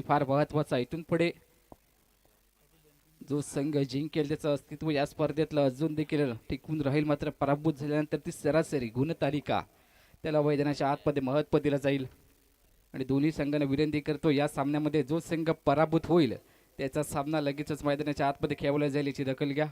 फार महत्वाचा. इथून पुढे जो संघ जिंकेल त्याचं अस्तित्व या स्पर्धेतलं अजून देखील टिकून राहील. मात्र पराभूत झाल्यानंतर ती सरासरी गुणतालिका त्याला मैदानाच्या आतमध्ये महत्त्व दिलं जाईल. आणि दोन्ही संघांना विनंती करतो या सामन्यामध्ये जो संघ पराभूत होईल त्याचा सामना लगेचच मैदानाच्या आतमध्ये खेळवला जाईल, याची दखल घ्या.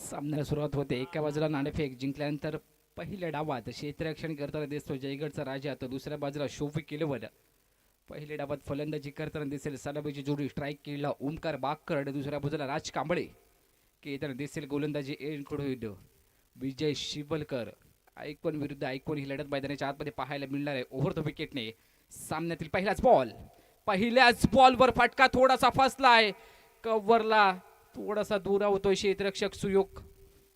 सामन्याला सुरुवात होते. एका बाजूला नाणेफेक जिंकल्यानंतर पहिल्या डावात क्षेत्ररक्षण करताना दिसतो जयगडचा राजा, तर दुसऱ्या बाजूला शोफी केलवर पहिल्या डावात फलंदाजी करताना दिसेल सलामीची जोडी स्ट्राईक केला ओमकार बाकर, आणि दुसऱ्या बाजूला राज कांबळे की येताना दिसेल गोलंदाजी एनकडून विजय शिवलकर. आयकॉन विरुद्ध आयकॉन ही लढत मैदानाच्या आतमध्ये पाहायला मिळणार आहे. ओव्हर द विकेटने सामन्यातील पहिल्याच बॉलवर फटका थोडासा फसलाय कव्हरला, थोडासा दूर होतोय क्षेत्ररक्षक सुयोग.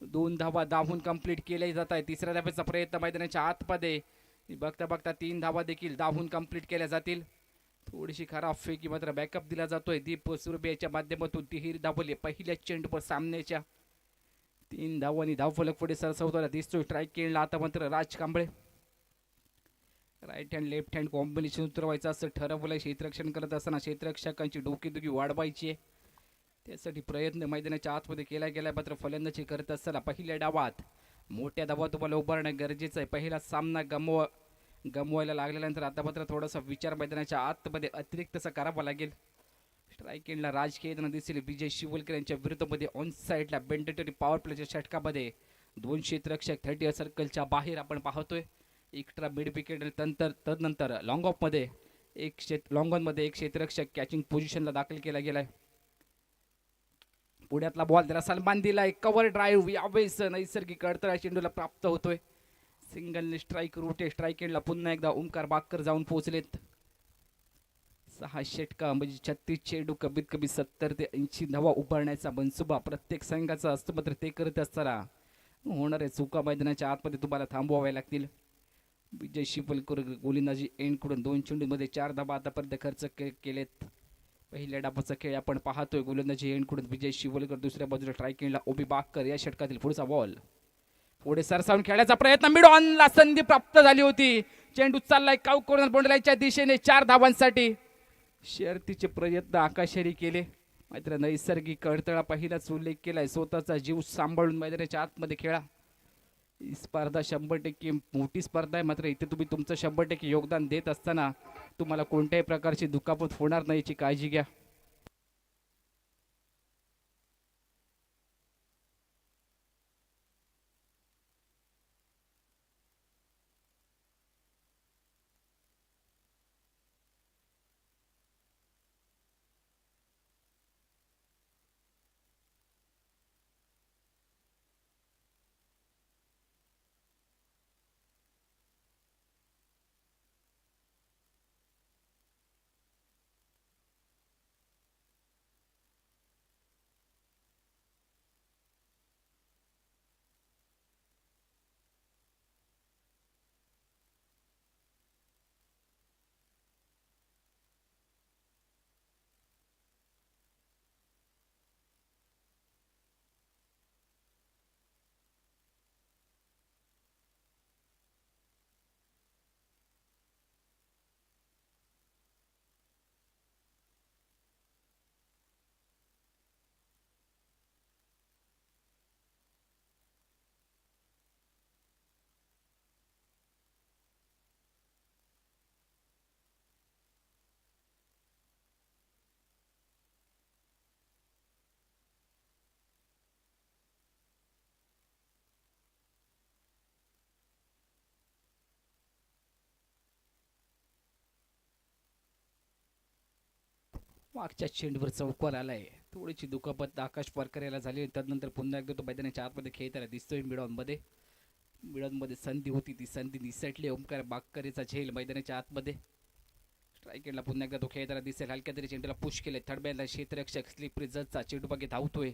2 धावा धावून कंप्लीट केले जात आहे. तिसऱ्या धाब्याचा प्रयत्न मैदानाच्या आतमध्ये, बघता बघता 3 धावा देखील धावून कंप्लीट केल्या जातील. थोडीशी खराब फेकी मात्र बॅकअप दिला जातोय दीप सुरबेच्या माध्यमातून. तिहेरी धावले पहिल्या चेंडूवर सामन्याच्या. 3 धावांनी धावफलक पुढे सरसवताना दिसतोय स्ट्राईक केला. आता मात्र Raj Kamble right hand left hand combination उतरवायचं असं ठरवलंय. क्षेत्ररक्षण करत असताना क्षेत्ररक्षकांची डोकेदुखी वाढवायची आहे, त्यासाठी प्रयत्न मैदानाच्या आतमध्ये केला गेला. मात्र फलंदाजी करत असताना पहिल्या डावात मोठ्या धावा तुम्हाला उभारणं गरजेचं आहे. पहिला सामना गमवायला लागल्यानंतर आता मात्र थोडासा विचार मैदानाच्या आतमध्ये अतिरिक्तचा करावा लागेल. स्ट्राईक एंडला राजकीय दिसेल विजय शिवलकर यांच्या विरुद्धमध्ये ऑन साईडला बेंडेटरी पॉवर प्लेच्या षटकामध्ये 2 क्षेत्ररक्षक 30 सर्कलच्या बाहेर आपण पाहतोय. एक्स्ट्रा मिड विकेट तदनंतर लॉंग ऑफमध्ये लॉंग ऑनमध्ये एक क्षेत्ररक्षक कॅचिंग पोझिशनला दाखल केला गेलाय. पुण्यातला बॉल त्याला सन्मान दिलाय. कव्हर ड्राईव्ह यावेळेस नैसर्गिक अडथळा चेंडूला प्राप्त होतोय. सिंगल स्ट्राईक रूट स्ट्राईक एंडला पुन्हा एकदा ओमकार बाकर जाऊन पोहोचलेत. 6 षटका म्हणजे 36 चेंडू, कमीत कमी 70 ते 80 धावा उभारण्याचा मनसुबा प्रत्येक संघाचा असतो. मात्र ते करत असताना होणाऱ्या चुका मैदानाच्या आतमध्ये तुम्हाला थांबवाव्या लागतील. विजय शिवलकर गोलंदाजी एंडकडून 2 चेंडूमध्ये 4 धावा आतापर्यंत खर्च केलेत. पहिल्या डावाचा खेळ आपण पाहतोय. गोलंदाजी एंडकडून विजय शिवलकर, दुसऱ्या बाजूला स्ट्राईक एंडला ओबी बाकर. या षटकातील पुढचा बॉल पुढे सरसावून खेळायचा प्रयत्न, मिड ऑनला संधी प्राप्त झाली होती. चेंडू चाललाय काऊ कॉर्नर बाउंड्रीच्या दिशेने 4 धावांसाठी. शर्तीचे प्रयत्न आकाशेरी केले, मात्र नैसर्गिक अडथळा पहिलाच उल्लेख केलाय. स्वतःचा जीव सांभाळून मैदानाच्या आतमध्ये खेळा. ही स्पर्धा 100% मोठी स्पर्धा आहे, मात्र इथे तुम्ही तुमचं 100% योगदान देत असताना तुम्हाला कोणत्याही प्रकारची दुखापत होणार नाही याची काळजी घ्या. मागच्या चेंडूवर चौकार आलाय. थोडीशी दुखापत आकाश पारकर याला झाली. त्यानंतर पुन्हा एकदा तो मैदानाच्या आतमध्ये खेळताना दिसतोय. मिडॉनमध्ये संधी होती, ती संधी निसटली. ओमकार बाक्करेचा झेल मैदानाच्या आतमध्ये. स्ट्राईक एंडला पुन्हा एकदा तो खेळताना दिसेल. हलक्या तरी चेंडूला पुश केले. थर्ड बॅनला क्षेत्ररक्षक स्लिपरी जजचा चेंडू बागे धावतोय.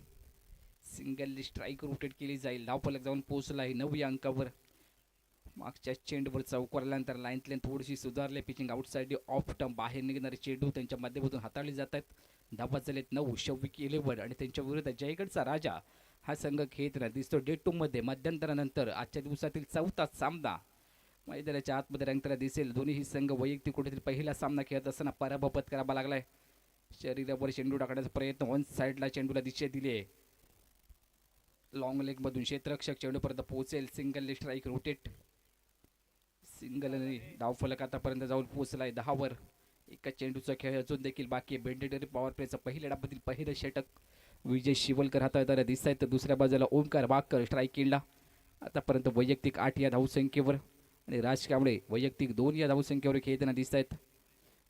सिंगलली स्ट्राईक रोटेट केली जाईल. धावफलक जाऊन पोहोचला आहे 9 अंकावर. मागच्या चेंडूवर चौकार आल्यानंतर लाईन लेंथ थोडीशी सुधारली. पिचिंग आउटसाइड ऑफ टर्म बाहेर निघणारे चेंडू त्यांच्या माध्यमातून हाताळले जात आहेत. धाबा झालेत 9 शौविक 11 आणि त्यांच्या विरुद्ध जयगडचा राजा हा संघ खेळताना दिसतो. डे 2 मध्ये मध्यंतरानंतर आजच्या दिवसातील चौथा सामना मैदानाच्या आतमध्ये रंगताना दिसेल. दोन्ही संघ वैयक्तिक कुठेतरी पहिला सामना खेळत असताना पराभव पत्करावा लागलाय. शरीरावर चेंडू टाकण्याचा प्रयत्न ऑन साईडला चेंडूला दिशा दिली आहे. लॉंग लेग मधून क्षेत्ररक्षक चेंडूपर्यंत पोहोचेल. Single strike rotate. सिंगलने धावफलक आतापर्यंत जाऊन पोहोचलाय 10 वर. एका चेंडूचा खेळ अजून देखील बाकी आहे. बेंडेटरी पॉवर प्लेचा पहिल्या डाबातील पहिलं षटक विजय शिवलकर हाताळताना दिसत आहेत. तर दुसऱ्या बाजूला ओमकार बाक्कर स्ट्राईक केला. आतापर्यंत वैयक्तिक 8 या धावसंख्येवर आणि राज कांबळे वैयक्तिक 2 या धावसंख्येवर खेळताना दिसत आहेत.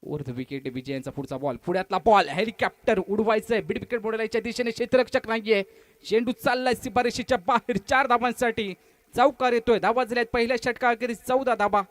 अर्ध विकेट विजयांचा पुढचा बॉल. पुढ्यातला बॉल हेलिकॉप्टर उडवायचंय. बिड विकेट मोडलायच्या दिशेने क्षेत्ररक्षक नाहीये. चेंडू चाललाय शिफारशीच्या बाहेर. 4 धावांसाठी चौकार येतोय. धावा झाल्यात पहिल्या षटकाखेरीस 14 धावा.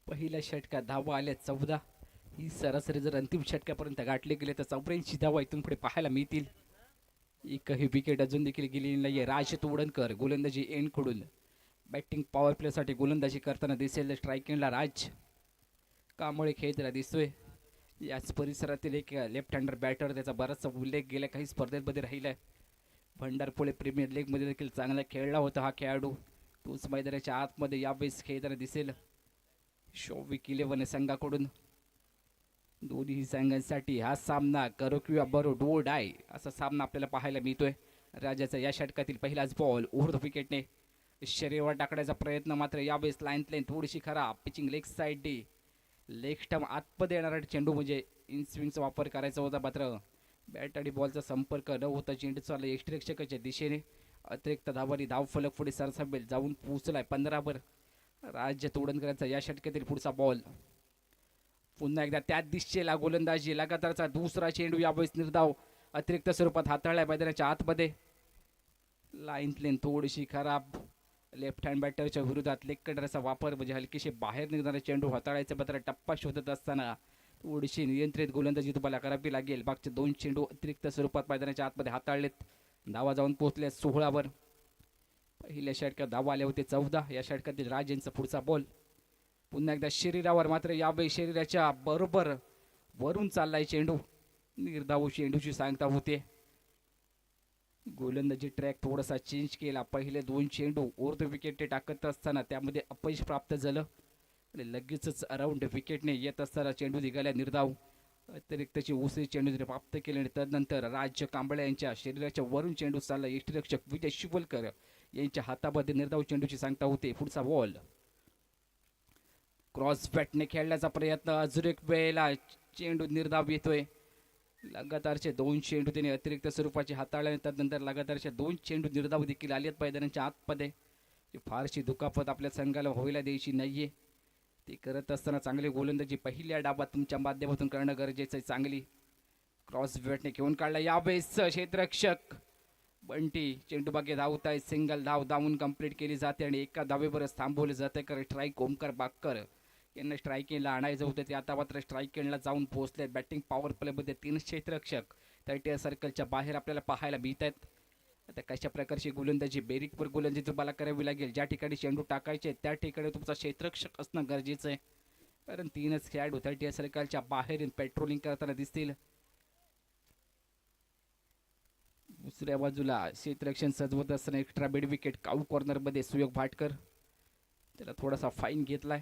पहिल्या षटकात धावा आल्या 14. ही सरासरी जर अंतिम षटकापर्यंत गाठले गेले तर 84 धावा इथून पुढे पाहायला मिळतील. एकही विकेट अजून देखील गेलेली नाहीये. राज तोडणकर गोलंदाजी एंड कडून बॅटिंग पॉवर प्लेसाठी गोलंदाजी करताना दिसेल. स्ट्राईक एंडला राज कांबळे खेळताना दिसतोय. याच परिसरातील एक लेफ्ट हँडर बॅटर, त्याचा बराचसा उल्लेख गेल्या काही स्पर्धेमध्ये राहिलाय. भंडारपुळे प्रीमियर लीग मध्ये देखील चांगला खेळला होता हा खेळाडू. तोच मैदानाच्या आतमध्ये यावेळेस खेळताना दिसेल. शौविक 11 संघाकडून. दोन्ही संघांसाठी हा सामना करो किंवा बरो डो डाय असा सामना आपल्याला पाहायला मिळतोय. राजाचा या षटकातील पहिलाच बॉल उर्ध विकेटने शरीरावर टाकण्याचा प्रयत्न, मात्र यावेळेस लाईन थोडीशी खराब. Pitching leg side D. Leg stump आतमध्ये येणारा चेंडू म्हणजे इन स्विंगचा वापर करायचा होता, मात्र बॅट आणि बॉलचा संपर्क न होता चेंडू चालला यष्टिरक्षकाच्या दिशेने. अतिरिक्त धावांनी धावफलक पुढे सरसावेल जाऊन पोहोचलाय 15 वर. राज्य तोडणकरांचा या षटकातील पुढचा बॉल. पुन्हा एकदा त्याच दिशेला गोलंदाजी. लगातारचा दुसरा चेंडू यावेळेस निर्धाव अतिरिक्त स्वरूपात हाताळलाय मैदानाच्या आतमध्ये. लाईन लेन थोडीशी खराब. लेफ्ट हँड बॅटरच्या विरोधात लेग कटरचा वापर म्हणजे हलकीशी बाहेर निघणारा चेंडू हाताळायचा, मात्र टप्पा शोधत असताना थोडीशी नियंत्रित गोलंदाजी तुम्हाला करावी लागेल. मागचे 2 चेंडू अतिरिक्त स्वरूपात मैदानाच्या आतमध्ये हाताळलेत. धावा जाऊन पोहोचल्या 16 वर. पहिल्या षटकात धावा आले होते 14. या षटकातील राज यांचा पुढचा बॉल. पुन्हा एकदा शरीरावर, मात्र यावेळी शरीराच्या बरोबर वरून चाललाय चेंडू. निर्धाव चेंडूची सांगता होते. गोलंदाजी ट्रॅक थोडासा चेंज केला. पहिले 2 चेंडू अर्ध विकेट टाकत असताना त्यामध्ये अपयश प्राप्त झालं आणि लगेचच अराउंड विकेटने येत असताना चेंडू निघाल्या निर्धाव. अतिरिक्तची उसळी चेंडू प्राप्त केले आणि त्यानंतर राज्य कांबळे यांच्या शरीराच्या वरून चेंडू चालला. यष्टिरक्षक विजय शिवलकर यांच्या हातामध्ये निर्धाव चेंडूची सांगता होते. पुढचा बॉल क्रॉस बॅटने खेळण्याचा प्रयत्न. अजून एक वेळेला चेंडू निर्धाव येतोय. लगातारचे 2 चेंडू त्याने अतिरिक्त स्वरूपाचे हाताळले. त्यानंतर लगातारचे 2 चेंडू निर्धाव देखील आलेत मैदानाच्या आतमध्ये. फारशी दुखापत आपल्या संघाला व्हायला द्यायची नाहीये. ते करत असताना चांगली गोलंदाजी पहिल्या डाबात तुमच्या माध्यमातून करणं गरजेचं आहे. चांगली क्रॉस बॅटने घेऊन काढला. यावेळेस क्षेत्ररक्षक बंटी चेंडू बागे धावत आहे. सिंगल धाव धावून कंप्लीट केली जाते आणि एका धावेवरच थांबवले जाते. कारण स्ट्राईक ओमकार बाक्कर यांना स्ट्राईक एंडला आणायचं होतं ते आता मात्र स्ट्राईक एंडला जाऊन पोहोचले. बॅटिंग पॉवर प्लेमध्ये 3 क्षेत्ररक्षक 30 सर्कलच्या बाहेर आपल्याला पाहायला मिळत आहेत. आता कशा प्रकारची गोलंदाजी बेरीटवर गोलंदाजी तुम्हाला करावी लागेल. ज्या ठिकाणी चेंडू टाकायचे त्या ठिकाणी तुमचा क्षेत्ररक्षक असणं गरजेचं आहे, कारण 3च खेळाडू 30 सर्कलच्या बाहेर पेट्रोलिंग करताना दिसतील. दुसऱ्या बाजूला क्षेत्ररक्षण सजवत असताना एक्स्ट्रा बेड विकेट काऊ कॉर्नरमध्ये सुयोग भाटकर, त्याला थोडासा फाईन घेतलाय.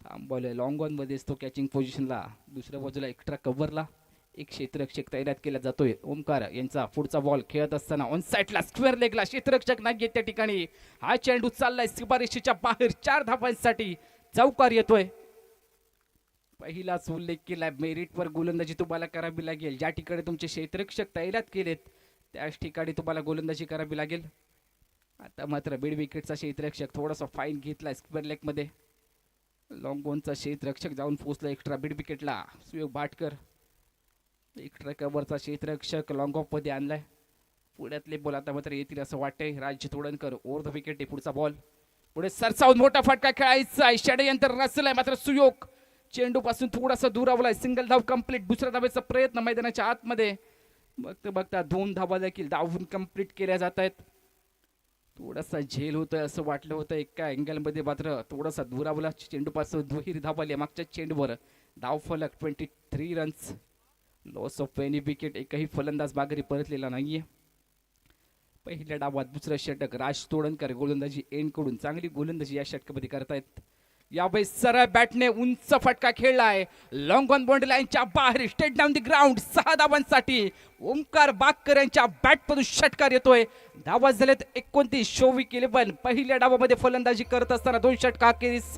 थांबवलंय लॉंग ऑन मध्ये तो कॅचिंग पोझिशनला. दुसऱ्या बाजूला एक्स्ट्रा कव्हरला एक क्षेत्ररक्षक तैनात केला जातोय. ओमकार यांचा पुढचा बॉल खेळत असताना ऑन साईडला स्क्वेअर लेगला क्षेत्ररक्षक नाही त्या ठिकाणी. हा चेंडू चाललाय शिफारशीच्या बाहेर 4 धावांसाठी चौकार येतोय. पहिलाच उल्लेख केलाय मेरिटवर गोलंदाजी तुम्हाला करावी लागेल. ज्या ठिकाणी तुमचे क्षेत्ररक्षक तैनात केलेत त्याच ठिकाणी तुम्हाला गोलंदाजी करावी लागेल. आता मात्र बेड विकेटचा क्षेत्ररक्षक थोडासा फाईन घेतलाय स्क्वेअर लेग मध्ये. लॉंग ऑनचा क्षेत्ररक्षक जाऊन पोहोचला extra bed विकेटला. Suyog Bhatkar extra कव्हरचा क्षेत्ररक्षक long of मध्ये आणलाय. पुण्यातले बॉल आता मात्र येतील असं वाटतंय. राज तोडणकर ओव्हर द विकेट आहे. पुढचा बॉल पुढे सरसावून मोठा फटका खेळायचा आहे. षडयंत्र रचलाय मात्र सुयोग चेंडू पासून थोडासा दुरावलाय. सिंगल धाव कंप्लीट. दुसऱ्या धावेचा प्रयत्न मैदानाच्या आतमध्ये. बघता बघता 2 धावा देखील धावून कंप्लीट केल्या जात आहेत. थोडासा झेल होतोय असं वाटलं होतं एका अँगलमध्ये, मात्र थोडासा दुरावला. चेंडू पासून दुहेरी धावाले मागच्या चेंडूवर. धाव फलक 23 runs. Loss of any wicket. एकही फलंदाज माघारी परतलेला नाहीये. पहिल्या डावात दुसरं षटक राज तोडणकर गोलंदाजी एंड कडून चांगली गोलंदाजी या षटकामध्ये करतायत. यावेळी सरळ बॅटने उंच फटका खेळलाय. लॉंग ऑन बाउंड्री लाईनच्या बाहेर स्टेट डाऊन द ग्राउंड 6 धावांसाठी ओमकार बागकर यांच्या बॅटमधून षटकार येतोय. धावा झालेत 29. शोविक 11 पहिल्या डावामध्ये फलंदाजी करत असताना 2 षटका अखेरीस.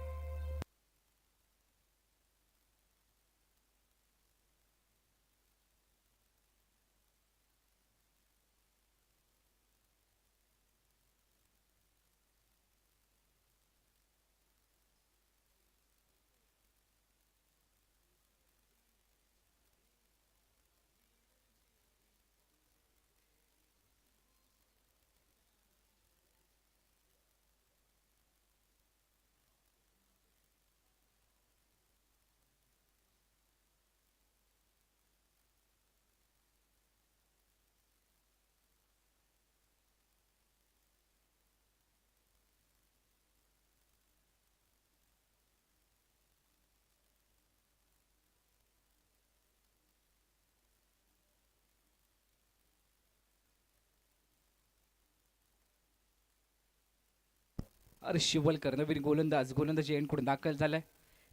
शिवलकर नवीन गोलंदाजी एंडकडून दाखल झालाय.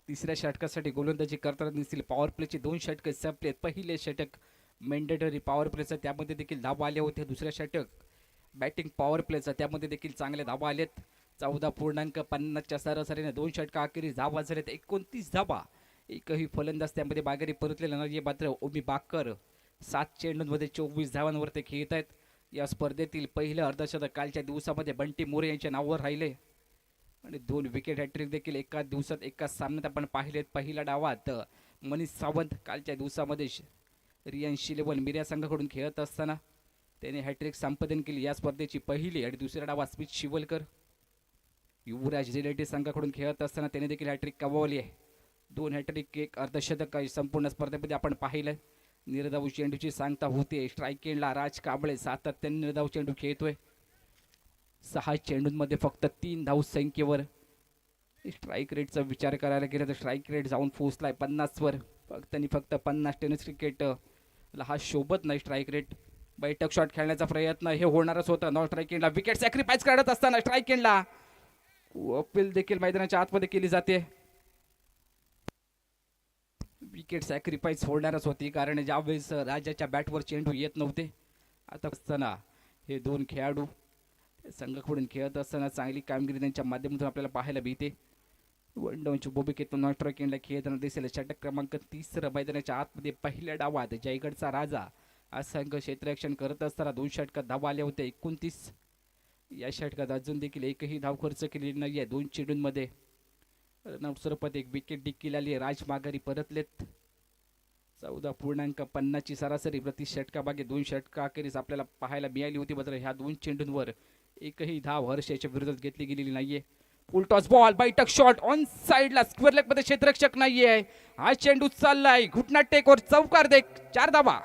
तिसऱ्या षटकासाठी गोलंदाजी करताना दिसतील. पॉवर प्लेचे 2 षटक संपलेत. पहिले षटक मेंडेटरी पॉवर प्लेचं, त्यामध्ये देखील धावा आले होते. दुसऱ्या षटक बॅटिंग पॉवर प्लेचं, त्यामध्ये देखील चांगले धावा आलेत. 14.50च्या सरासरीने 2 षटका अखेरीस धावा झालेत. 29 धावा. एकही फलंदाज त्यामध्ये माघारी परतलेला नाही. मात्र ओमी बाकर 7 चेंडूंमध्ये 24 धावांवरती खेळत आहेत. या स्पर्धेतील पहिलं अर्धशतक कालच्या दिवसामध्ये बंटी मोरे यांच्या नावावर राहिले आणि 2 विकेट हॅट्रिक देखील एका दिवसात एका सामन्यात आपण पाहिलेत. पहिल्या डावात मनीष सावंत कालच्या दिवसामध्ये रियान शिलेवन मिर्या संघाकडून खेळत असताना त्याने हॅट्रिक संपादन केली. या स्पर्धेची पहिली. आणि दुसऱ्या डावात स्मित शिवलकर युवराज रिलेटिव्ह संघाकडून खेळत असताना त्याने देखील हॅट्रिक कमावली आहे. 2 हॅट्रिक, 1 अर्धशतक संपूर्ण स्पर्धेमध्ये आपण पाहिलं. निर्धाव चेंडूची सांगता होते. स्ट्राईक एंडला राज कांबळे सातत्याने निर्धाव चेंडू खेळतोय. 6 चेंडूंमध्ये फक्त 3 धाव संख्येवर. स्ट्राईक रेटचा विचार करायला गेला तर स्ट्राईक रेट जाऊन पोहोचलाय 50 वर. फक्त 50 टेनिस क्रिकेट हा शोभत नाही स्ट्राईक रेट. बैठक शॉट खेळण्याचा प्रयत्न हे होणारच होतं. नॉन स्ट्राईक एंडला विकेट सॅक्रिफाईस करत असताना स्ट्राईक एंडला अपील देखील मैदानाच्या आतमध्ये केली जाते. विकेट सॅक्रिफाईस होणारच होती, कारण ज्यावेळेस राजाच्या बॅटवर चेंडू येत नव्हते. आता असताना हे 2 खेळाडू संघाकडून खेळत असताना चांगली कामगिरी त्यांच्या माध्यमातून आपल्याला पाहायला मिळते. वन डाऊनच्या भूमिकेतून नॉन स्ट्राईक एंडला खेळताना दिसेल. षटक क्रमांक 30 मैदानाच्या आतमध्ये पहिल्या डावात जयगडचा राजा हा संघ क्षेत्ररक्षण करत असताना 2 षटकात धावा आल्या होत्या 29. या षटकात अजून देखील एकही धाव खर्च केलेली नाही आहे. 2 चेंडूंमध्ये रनआउट 1 विकेट देखील आली. राज माघारी परतलेत. 14.50ची सरासरी प्रति षटकामागे 2 षटका अखेरीस आपल्याला पाहायला मिळाली होती. मात्र ह्या 2 चेंडूंवर एकही धाव हर्षच्या विरोधात घेतली गेलेली नाहीये. फुल टॉस बॉल, बैठक शॉट ऑन साइडला, स्क्वेअर लेग मध्ये क्षेत्ररक्षक नाहीये. हा चेंडू चाललाय घुटना टेकवर, चौकार देख, 4 धावा.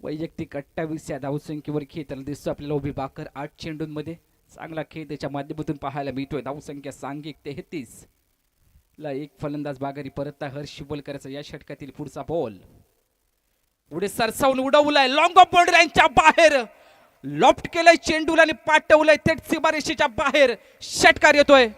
वैयक्तिक 28 या धावसंख्येवर खेळताना दिसतो आपल्याला उभी बाकर. 8 चेंडूंमध्ये चांगला खेळ त्याच्या माध्यमातून पाहायला मिळतोय. धावसंख्या सांघिक 33 ला एक फलंदाज बागारी परतता हर्ष शिवलकरचा. या षटकातील पुढचा बॉल पुढे सरसावून उडवलाय, लॉंग ऑफ बाउंड्री लाईनच्या बाहेर लॉफ्ट केलंय चेंडूला आणि पाठवलंय थेट सीमारेषेच्या बाहेर. षटकार येतोय.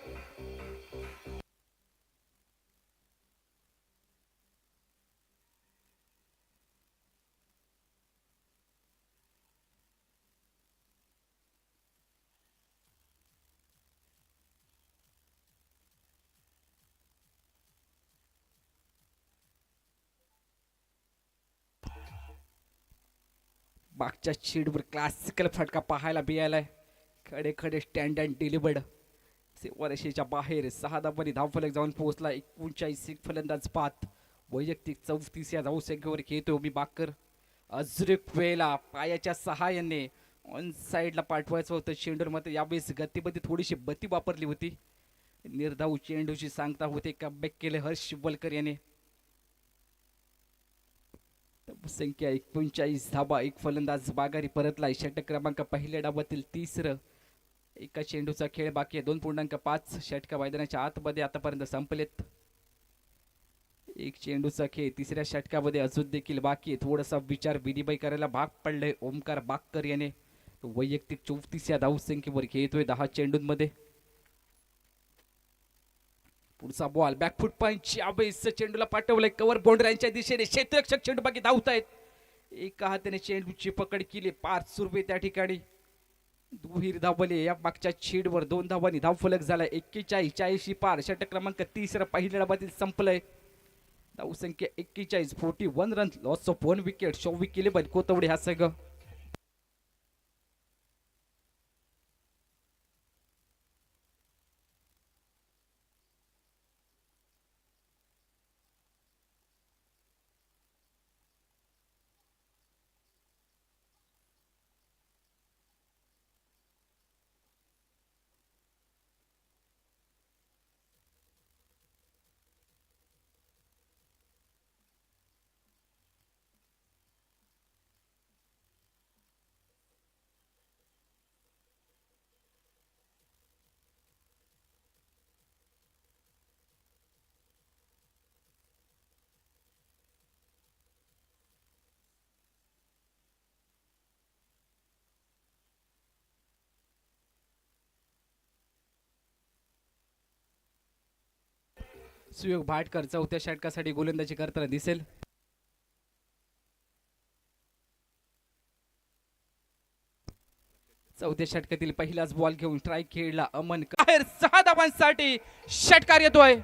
मागच्या चेंडूवर क्लासिकल फटका पाहायला मिळालाय. खडे खडे स्टँड अँड डिलिव्हर्ड. सीमारेषेच्या बाहेर 6 धावांनी धावफलक जाऊन पोहोचला. 39 एक फलंदाज बाद. वैयक्तिक 34 या धावसंख्येवर खेळतोय उभी बाकर. अजून वेळेला पायाच्या सहाय्याने ऑन साइडला पाठवायचं होतं चेंडूर, मात्र यावेळेस गतीमध्ये थोडीशी गती वापरली होती. निर्धाव चेंडूची सांगता होते. कमबॅक केले हर्ष शिवलकर याने. संख्या 39 धाबा, एक फलंदाज बागारी परतलाय. षटक क्रमांक पहिल्या डावातील तिसरं. एका चेंडूचा खेळ बाकी आहे. 2.5 षटका मैदानाच्या आतमध्ये आतापर्यंत संपलेत. एक चेंडूचा खेळ तिसऱ्या षटकामध्ये अजून देखील बाकी आहे. थोडासा विचार विनिमय करायला भाग पडले ओमकार बाक्कर याने. वैयक्तिक 34 या धावसंख्येवर खेळतोय 10 चेंडूंमध्ये. पुढचा बॉल बॅकफुट पंच, यावेळेस चेंडूला पाठवलंय कव्हर बाउंड्रीच्या दिशेने. क्षेत्ररक्षक चेंडू बाकी धावतायत. एका हाताने चेंडूची पकड केली. 5 सुरवे त्या ठिकाणी दुहीर धावले. या मागच्या चेंडूवर 2 धावांनी धावफलक झाला. 41-40 पार. षटक क्रमांक तिसरा पहिल्या डावातील संपलंय. धावसंख्या 41, 41 रन, लॉस ऑफ 1 विकेट. 24 केले बन कोतवडे हा संघ. सुयोग भाटकर चौथ्या षटकासाठी गोलंदाजी करताना दिसेल. चौथ्या षटकातील पहिलाच बॉल घेऊन स्ट्राईक खेळला अमन. बाहेर 6 धावांसाठी षटकार येतोय.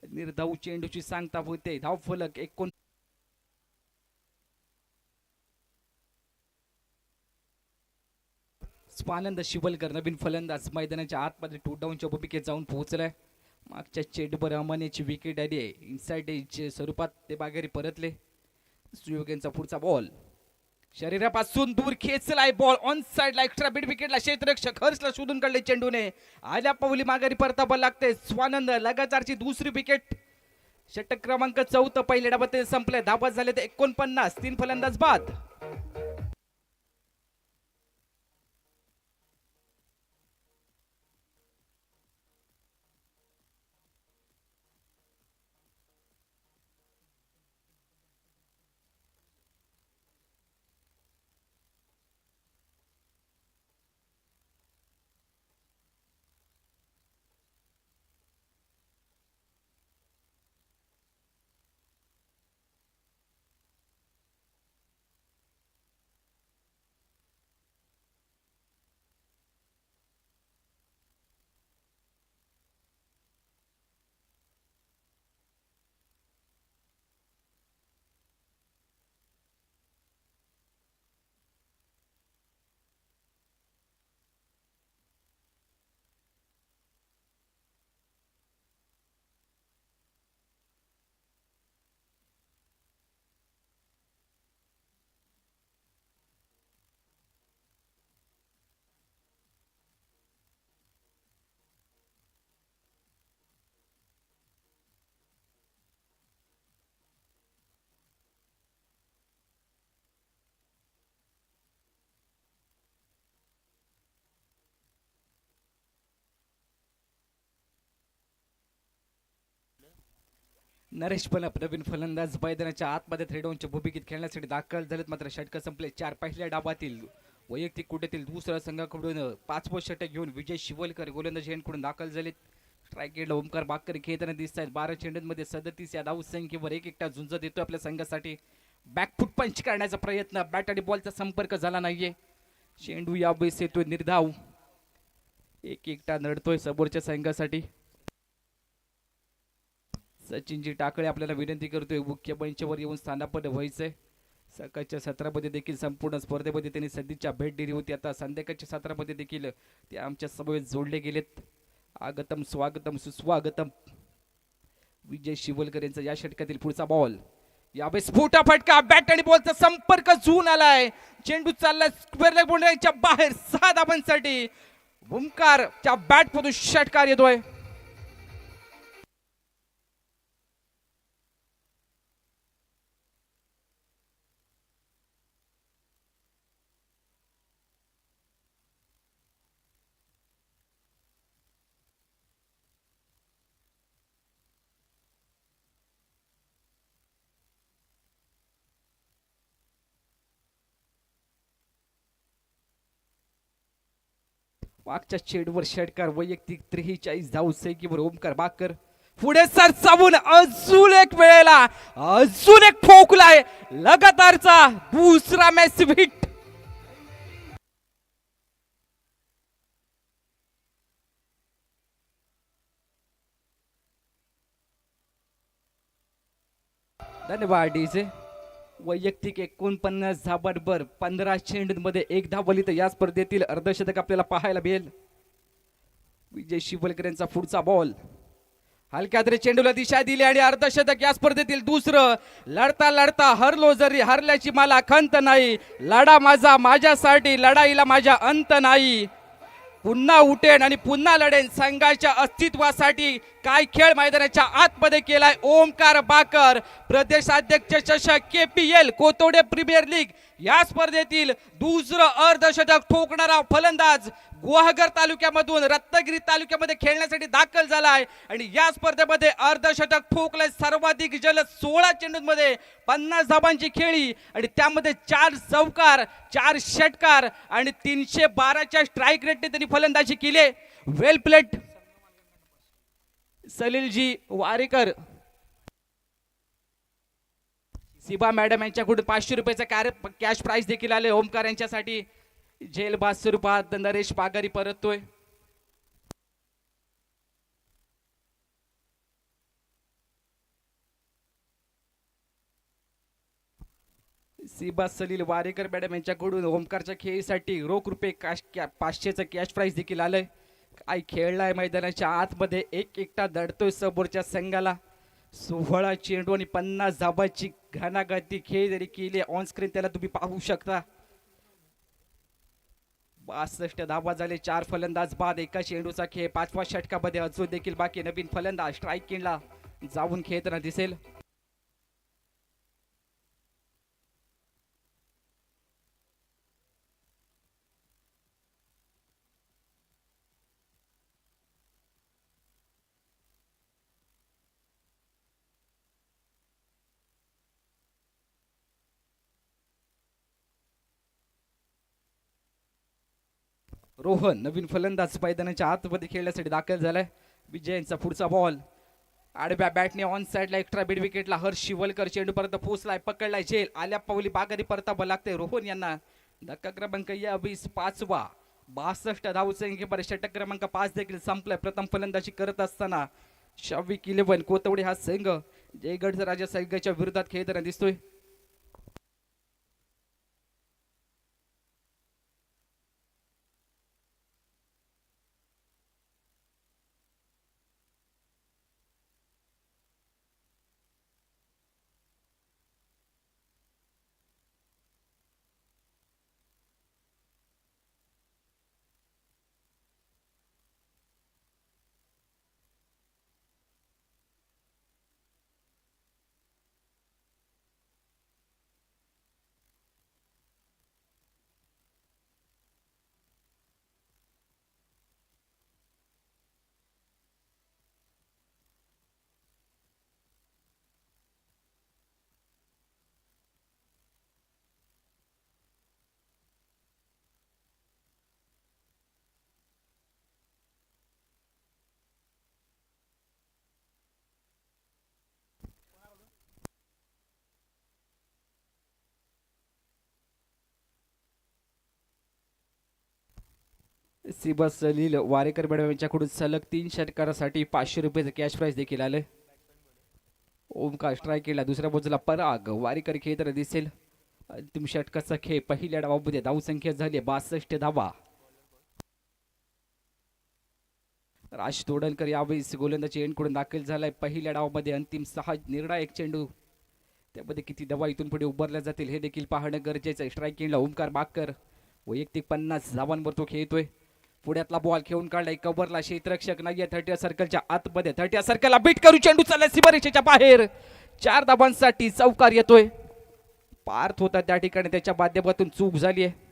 निर्धाव चेंडूची सांगता होते. धावफलक 19. स्वानंद शिवलकर नवीन फलंदाज मैदानाच्या आतमध्ये 2 डाऊनच्या भूमिकेत जाऊन पोहोचलाय. मागच्या चेंडूवर अमनेची विकेट आली आहे. इनसाइड एज स्वरूपात ते बागेरी परतले. सुयोग यांचा पुढचा बॉल शरीरापासून दूर खेचलाय. बॉल ऑन साइडला एक्स्ट्रा बीट विकेटला. क्षेत्ररक्षक हर्षला शोधून काढले चेंडूने. आल्या पावली माघारी परतावा लागते. स्वानंद लगातारची दुसरी विकेट. षटक क्रमांक 4 पहिल्या डावात संपले. धाबा झाले ते 49. 3 फलंदाज बाद. नरेश पण नवीन फलंदाज मैदानाच्या आतमध्ये थ्रेडॉनच्या भूमिकेत खेळण्यासाठी दाखल झालेत. मात्र षटक संपले चार. पहिल्या डावातील वैयक्तिक कुठेतील दुसऱ्या संघाकडून 5वं षटक घेऊन विजय शिवलकर गोलंदाज यांकडून दाखल झालेत. स्ट्राईक रेटला ओमकार बाकर खेळताना दिसत आहेत. 12 चेंडूंमध्ये 37 या धावसंख्येवर एक एकटा झुंज देतो आपल्या संघासाठी. बॅकफुट पंच करण्याचा प्रयत्न, बॅट आणि बॉलचा संपर्क झाला नाहीये. चेंडू यावेळेस येतोय निर्धाव. एक एकटा नडतोय समोरच्या संघासाठी. सचिनजी टाकळे आपल्याला विनंती करतोय मुख्य मंचावर येऊन स्थानापन्न व्हायचंय. सकाळच्या सत्रामध्ये देखील संपूर्ण स्पर्धेमध्ये त्यांनी सध्याच्या भेट दिली होती. आता संध्याकाळच्या सत्रामध्ये देखील ते आमच्या समवेत जोडले गेलेत. आगतम स्वागतम सुस्वागतम. विजय शिवलकर यांचा या षटकातील पुढचा बॉल. यावेळेस स्फोटा फटका, बॅट आणि बॉलचा संपर्क झून आलाय. चेंडू चालला स्क्वेअर लेग बाउंड्रीच्या बाहेर 6 धावांसाठी. ओमकारच्या बॅट मधून षटकार येतोय. मागच्या चेंडूवर षटकार, वैयक्तिक 43 धावसंख्येवर ओमकार बाकर पुढे सरसावून अजून एक वेळेला अजून एक ठोकलाय. लगातारचा दुसरा मॅसिव्ह हिट. धन्यवाद डीजे. वैयक्तिक 49 धाबांवर 15 चेंडूंमध्ये 1 धाव बलित या स्पर्धेतील अर्धशतक आपल्याला पाहायला मिळेल. विजय शिवलकर यांचा पुढचा बॉल. हलक्या तरी चेंडूला दिशा दिली आणि अर्धशतक या स्पर्धेतील दुसरं. लढता लढता हरलो जरी हरल्याची मला खंत नाही. लढा माझा माझ्यासाठी, लढाईला माझ्या अंत नाही. पुन्हा उठेन आणि पुन्हा लढेन संघाच्या अस्तित्वासाठी. काय खेळ मैदानाच्या आतमध्ये केलाय ओमकार बाकर. प्रदेशाध्यक्ष चषक KPL कोतोडे प्रीमियर लीग या स्पर्धेतील दुसरं अर्धशतक ठोकणारा फलंदाज गुहागर तालुक्यामधून रत्नागिरी तालुक्यामध्ये खेळण्यासाठी दाखल झालाय आणि या स्पर्धेमध्ये अर्धशतक ठोकलंय. सर्वाधिक जलद 16 चेंडूंमध्ये 50 धावांची खेळी आणि त्यामध्ये 4 चौकार, 4 षटकार आणि 312च्या स्ट्राईक रेटने त्यांनी फलंदाजी केली. वेल प्लेट सलीलजी वारेकर. सिबा मॅडम यांच्याकडून 500 रुपयाचा कॅश प्राइज देखील आले ओमकार यांच्यासाठी. जेलबाज स्वरूपात नरेश पागारी परततोय. सिबा सलील वारेकर मॅडम यांच्याकडून ओमकारच्या खेळीसाठी रोख रुपये 500चं कॅश प्राइज देखील आलंय. काय खेळलाय मैदानाच्या आतमध्ये. एक एकटा दडतोय समोरच्या संघाला. 16 चेंडू आणि 50 धाबाची घणाघाती खेळ जरी केली ऑन स्क्रीन त्याला तुम्ही पाहू शकता. 62 धाबा झाले. 4 फलंदाज बाद, एका चेंडूचा खेळ. 5व्या षटकामध्ये अजून देखील बाकी. नवीन फलंदाज स्ट्राईक किनला जाऊन खेळताना दिसेल. रोहन नवीन फलंदाज मैदानाच्या आतमध्ये खेळण्यासाठी दाखल झालाय. विजयांचा पुढचा बॉल. आडव्या बॅटने ऑन साइडला एक्स्ट्रा बीड विकेटला हर्ष शिवलकर. चेंडू पर्यंत पोहोचलाय, पकडलाय झेल. आल्या पावली बागारी परतावं लागते रोहन यांना. धक्का क्रमांक 25वा. 62 धावसंख्येवर षटक क्रमांक 5 देखील संपलाय. प्रथम फलंदाजी करत असताना शाविक 11 कोतवडे हा संघ जयगड राजा संघाच्या विरोधात खेळताना दिसतोय. सिबस सलील वारेकर मॅडम यांच्याकडून सलग 3 षटकारासाठी 500 रुपयाचं कॅश प्राइज देखील आलं. ओमकार स्ट्राईक केला, दुसऱ्या बाजूला पराग वारेकर खेळताना दिसेल. अंतिम षटकाचा खेळ पहिल्या डावामध्ये धावसंख्या झाली 62 धावा. राज तोडणकर यावेळी गोलंदाजी एंडकडून दाखल झालाय पहिल्या डावामध्ये. अंतिम 6 निर्णायक चेंडू, त्यामध्ये किती धावा इथून पुढे उभारल्या जातील हे देखील पाहणं गरजेचं आहे. स्ट्राईक केला ओमकार बाकर, वैयक्तिक 50 धावांवर तो खेळतोय. पुढ्यातला बॉल खेळून काढलाय कव्हरला, क्षेत्ररक्षक नाहीये 30 सर्कलच्या आतमध्ये. 30 सर्कलला बीट करू चेंडू चालला सीमारेषेच्या बाहेर. 4 धावांसाठी चौकार येतोय. पार्थ होता त्या ठिकाणी, त्याच्या माध्यमातून चूक झाली आहे.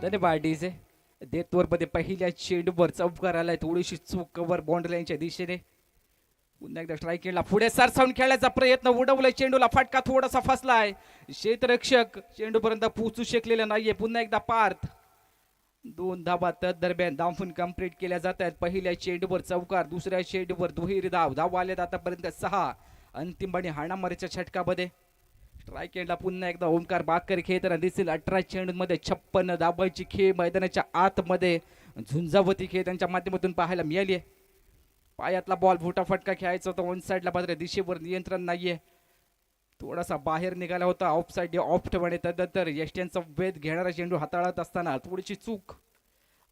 धन्यवाद डीजे. देतवर मध्ये पहिल्या चेंडूवर चौकार आलाय, थोडीशी चूक कव्हर बाउंड्री लाईनच्या दिशेने. पुन्हा एकदा स्ट्राईक केला, पुढे सरसावून खेळायचा प्रयत्न, उडवलाय चेंडूला, फटका थोडासा फसलाय. क्षेत्ररक्षक चेंडूपर्यंत पोहोचू शकलेला नाहीये. पुन्हा एकदा पार्थ. 2 धावा दरम्यान धावून कंप्लीट केल्या जात आहेत. पहिल्या चेंडूवर चौकार, दुसऱ्या चेंडूवर दुहेरी धाव. धाव आल्यात आतापर्यंत 6. अंतिम आणि हाणामारीच्या षटकामध्ये. स्ट्राईक एंडला पुन्हा एकदा ओमकार बाकर खेळताना दिसेल. 18 चेंडूंमध्ये 56 धावांची खेळ मैदानाच्या आतमध्ये झुंजावती खेळ त्यांच्या माध्यमातून पाहायला मिळाली आहे. पायातला बॉल फुटाफटका खेळायचा होता, वन साईडला मात्र दिशेवर नियंत्रण नाहीये. थोडासा बाहेर निघाला होता ऑफ साईड ऑफ म्हणे. तदनंतर यष्ट्यांचा वेध घेणारा चेंडू हाताळत असताना थोडीशी चूक.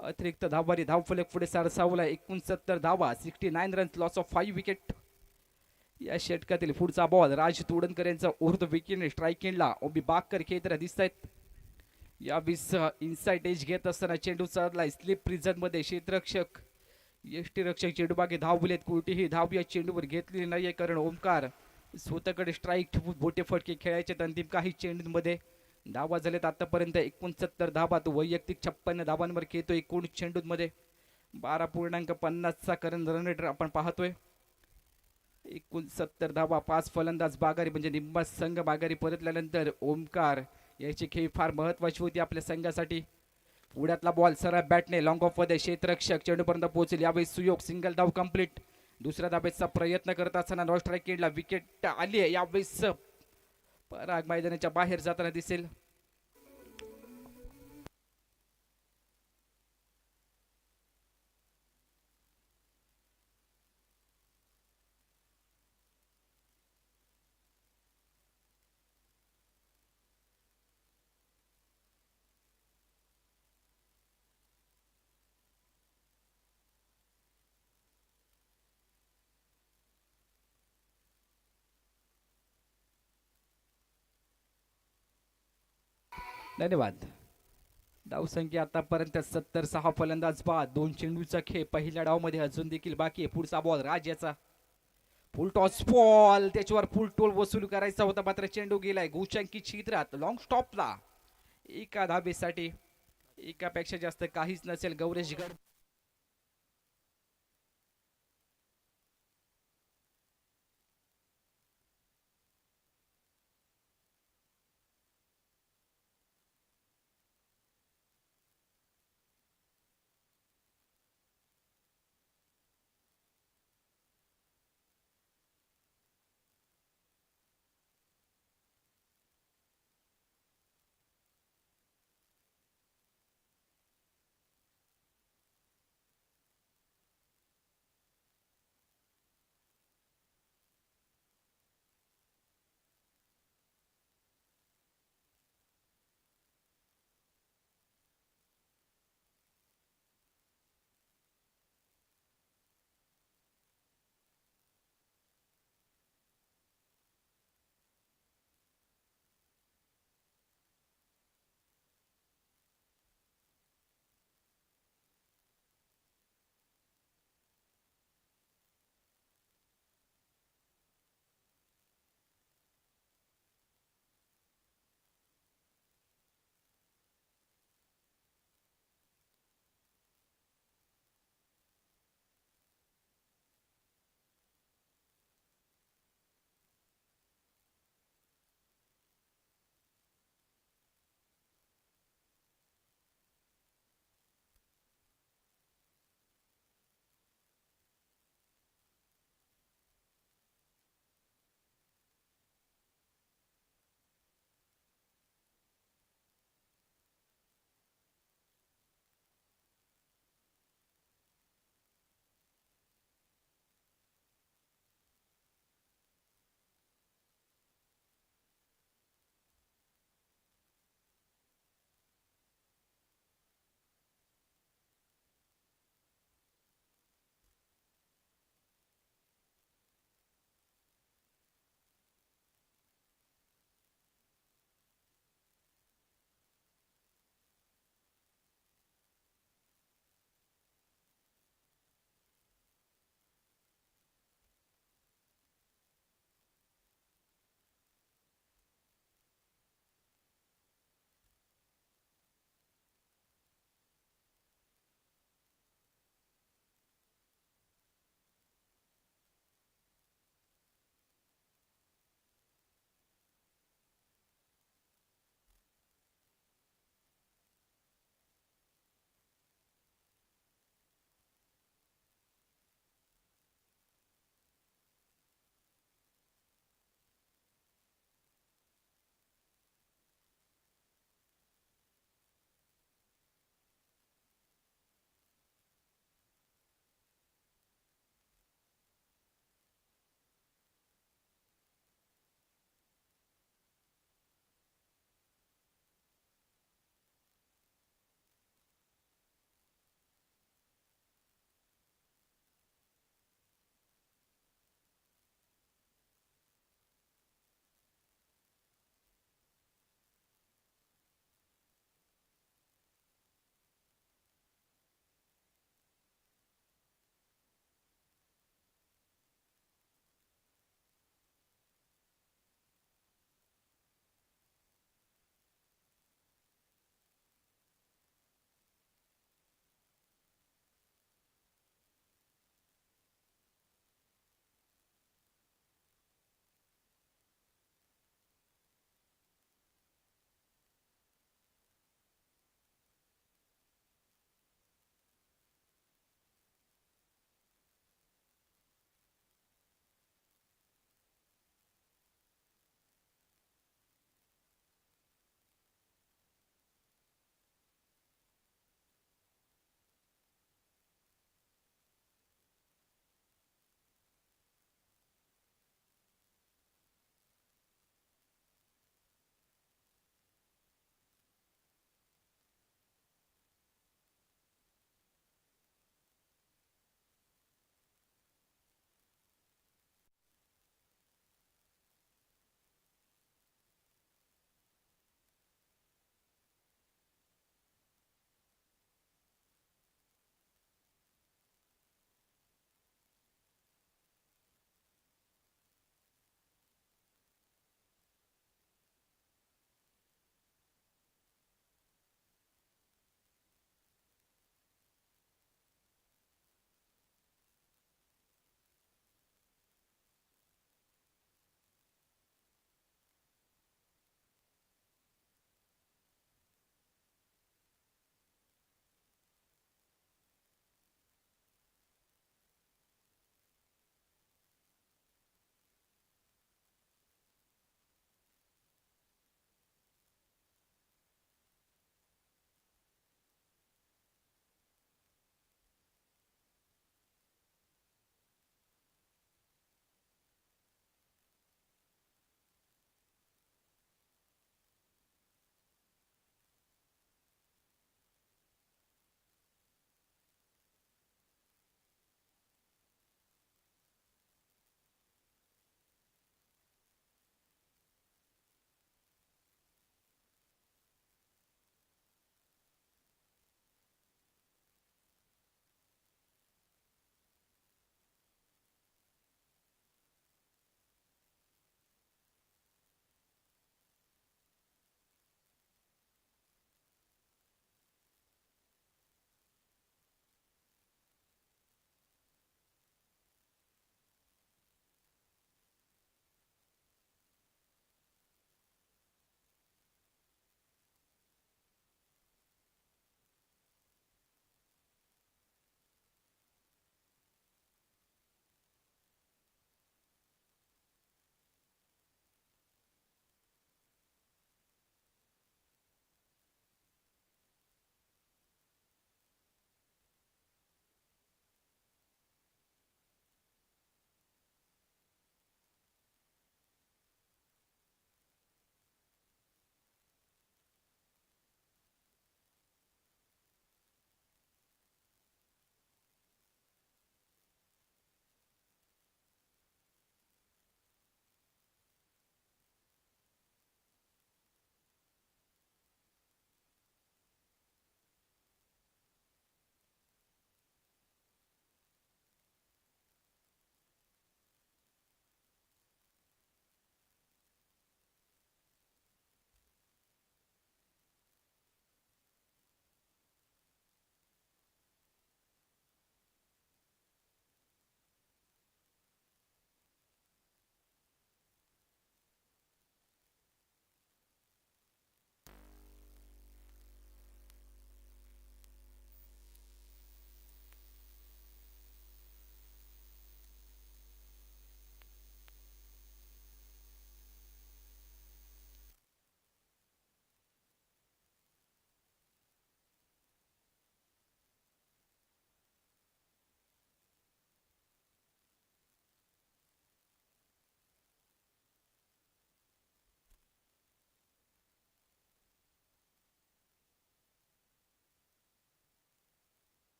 अतिरिक्त धावबारी, धावफलक पुढे सरसावला. 69 धावा, 69 रन्स, लॉस ऑफ 5 विकेट. या षटकातील पुढचा बॉल राज तोडणकर यांचा उर्ध विकेट. स्ट्राईक एंडला ओबी बाकर खेळताना दिसत आहेत. या 20 इनसाइड एज घेत असताना चेंडू चढलाय स्लिप प्रिझन मध्ये. क्षेत्ररक्षक यष्टीरक्षक चेंडू बागे धाव बुलेत, कोणतीही धाव या चेंडूवर घेतलेली नाहीये, कारण ओमकार स्वतःकडे स्ट्राईक ठेवून बोटे फटके खेळायचे. अंतिम काही चेंडूंमध्ये धावा झालेत आतापर्यंत 69 धावा. तो वैयक्तिक 56 धावांवर खेळतोय 19 चेंडूंमध्ये. 12.50चा करंट रन रेट आपण पाहतोय. 69 धावा, 5 फलंदाज बागारी, म्हणजे निम्मा संघ बागारी परतल्यानंतर ओमकार याची खेळ फार महत्वाची होती आपल्या संघासाठी. पुढ्यातला बॉल सरळ बॅटने लॉंग ऑफ मध्ये क्षेत्ररक्षक चेंडूपर्यंत पोहोचेल. यावेळी सुयोग सिंगल धाव कंप्लीट. दुसऱ्या धाब्याचा प्रयत्न करत असताना नॉन स्ट्राईक केला, विकेट आली आहे. यावेळेस पराग मैदानाच्या बाहेर जाताना दिसेल. धन्यवाद. धावसंख्या आतापर्यंत 76. फलंदाज बाद, 2 चेंडूचा खेळ पहिल्या डावमध्ये अजून देखील बाकी आहे. पुढचा बॉल राज याचा. फुल टॉस बॉल, त्याच्यावर फुल टोल वसूल करायचा होता, मात्र चेंडू गेलाय गोचांकी क्षेत्रात लॉंग स्टॉपला. एका धाबेसाठी एकापेक्षा जास्त काहीच नसेल. गौरेश गड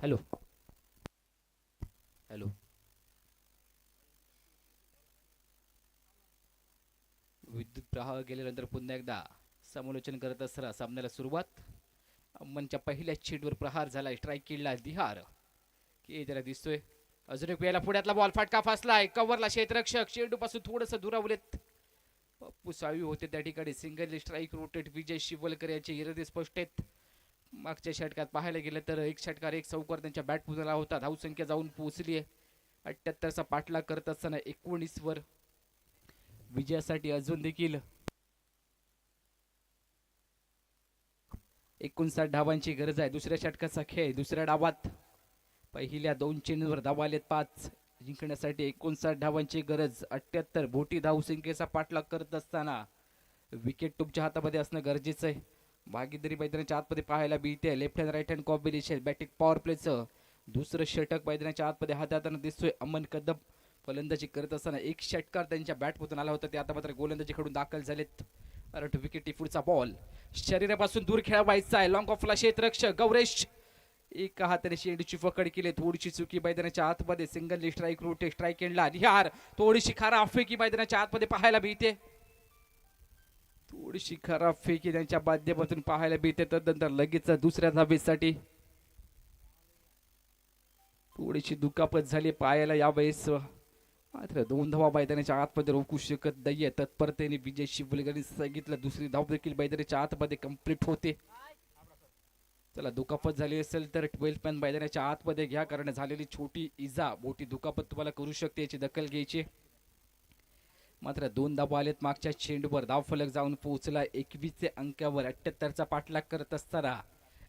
हॅलो हॅलो. विद्युत प्रवाह गेल्यानंतर पुन्हा एकदा समालोचन करत असताना सामन्याला सुरुवात. अम्मनच्या पहिल्या चेंडूवर प्रहार झालाय, स्ट्राईक किडला दिहार की त्याला दिसतोय. अजून एक वेळेला पुढ्यातला बॉल फटका फासलाय, कव्हरला क्षेत्ररक्षक चेंडू पासून थोडंसं दुरावलेत. पप्पू साळवी होते त्या ठिकाणी. सिंगल स्ट्राईक रोटेट विजय शिवलकर याचे इरादे स्पष्ट आहेत. मागच्या षटकात पाहायला गेलं तर एक षटकार एक चौकार त्यांच्या बॅट पुजला होता. धावसंख्या जाऊन पोहोचली आहे 78चा पाठलाग करत असताना 19 वर विजयासाठी अजून देखील 59 धावांची गरज आहे. दुसऱ्या षटकाचा खेळ. दुसऱ्या डावात पहिल्या 2 चेंडूवर धावा आलेत 5. जिंकण्यासाठी 59 धावांची गरज. 78 बोटी धावसंख्येचा पाठलाग करत असताना विकेट तुमच्या हातामध्ये असणं गरजेचं आहे. भागीदारी मैदानाच्या आतमध्ये पाहायला मिळते. Left hand right hand combination batting power प्लेचं दुसरं षटक मैदानाच्या आतमध्ये हाताळताना दिसतोय. अमन कदम फलंदाजी करत असताना एक षटकार त्यांच्या बॅटमधून आला होता, ते आता मात्र गोलंदाजीकडून दाखल झालेत. अरठ विकेटी पुढचा बॉल शरीरापासून दूर खेळवायचा आहे. लॉंग ऑफला क्षेत्ररक्षक गौरेश एका हाताने शेंडूची पकड केली. थोडीशी चुकी मैदानाच्या आतमध्ये. सिंगल स्ट्राईक रोटे स्ट्राईक एंडला निहार. थोडीशी खराब फेकी मैदानाच्या आतमध्ये पाहायला मिळते. थोडीशी खराब फेकी त्यांच्या माध्यमातून पाहायला मिळते. तदनंतर लगेच दुसऱ्या धावेसाठी थोडीशी दुखापत झाली पायाला यावेळेस. मात्र 2 धावा मैदानाच्या आतमध्ये रोखू शकत नाहीये. तत्परतेने विजय शिवलकरांनी सांगितलं. दुसरी धाव देखील मैदानाच्या आतमध्ये कंप्लीट होते. चला, दुखापत झाली असेल तर 12 मॅन मैदानाच्या आतमध्ये घ्या, कारण झालेली छोटी इजा मोठी दुखापत तुम्हाला करू शकते, याची दखल घ्यायची. मात्र 2 धावा आलेत मागच्या चेंडूवर. धावफलक जाऊन पोहोचला 21 अंकावर. 78चा पाठलाग करत असताना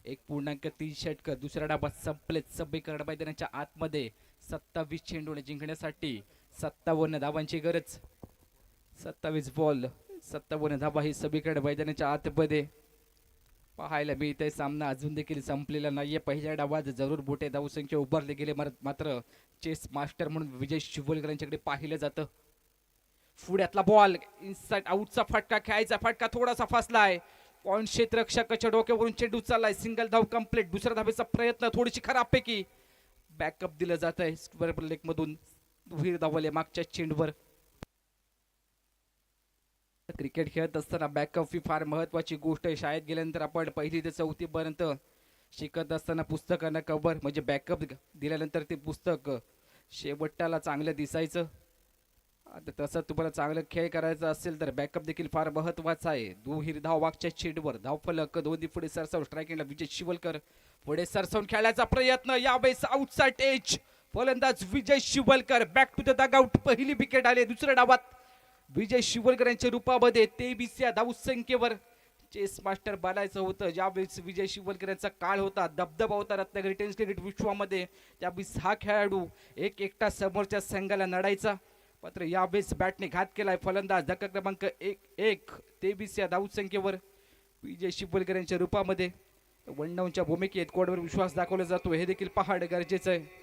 1.3 षटक दुसऱ्या डावात संपलेत. सभेकरण मैदानाच्या आतमध्ये 27 चेंडूने जिंकण्यासाठी 57 धावांची गरज. 27 बॉल 57 धावा ही सभेकरण मैदानाच्या आतमध्ये पाहायला मिळते. सामना अजून देखील संपलेला नाहीये. पहिल्या डावात जरूर मोठे धावसंख्या उभारले गेले, मात्र चेस मास्टर म्हणून विजय शिवलकर यांच्याकडे पाहिलं जातं. पुढ्यातला बॉल इनसाइड आउटचा फटका, खेळायचा फटका थोडासा फासलाय. पॉइंट क्षेत्ररक्षकाच्या डोक्यावरून चेंडू चाललाय. सिंगल धाव कंप्लीट. दुसऱ्या धावेचा प्रयत्न थोडीशी खराब पैकी बॅकअप दिलं जात आहे. स्क्वेअर लेग मधून दुहेरी धावले मागच्या चेंडूवर. क्रिकेट खेळत असताना बॅकअप ही फार महत्वाची गोष्ट आहे. शाळेत गेल्यानंतर आपण 1ली ते 4थी पर्यंत शिकत असताना पुस्तकांना कव्हर म्हणजे बॅकअप दिल्यानंतर ते पुस्तक शेवटाला चांगलं दिसायचं. आता तसं तुम्हाला चांगलं खेळ करायचा असेल तर बॅकअप देखील फार महत्वाचा आहे. दुहेरी धाव मागच्या चेंडूवर. धावफलक दोन्ही पुढे सरसावून स्ट्रायकिंगला विजय शिवलकर पुढे सरसावून खेळायचा प्रयत्न. यावेळेस आउटसाइड एज. फलंदाज Vijay Shivalkar back to the dugout. पहिली विकेट आली दुसऱ्या डावात विजय शिवलकर यांच्या रूपामध्ये. 23 या धावसंख्येवर चेस मास्टर बनायचं होतं. ज्यावेळेस विजय शिवलकर यांचा काळ होता, दबदबा होता रत्नागिरी टेनिस क्रिकेट विश्वामध्ये, त्यावेळेस हा खेळाडू एकटा समोरच्या संघाला नडायचा. मात्र यावेळेस बॅटने घात केलाय फलंदाज. धक्का क्रमांक 1. 23 या धावसंख्येवर विजय शिवलकर यांच्या रूपामध्ये वन डाऊनच्या भूमिकेत कोणावर विश्वास दाखवला जातो हे देखील पाहणं गरजेचं आहे.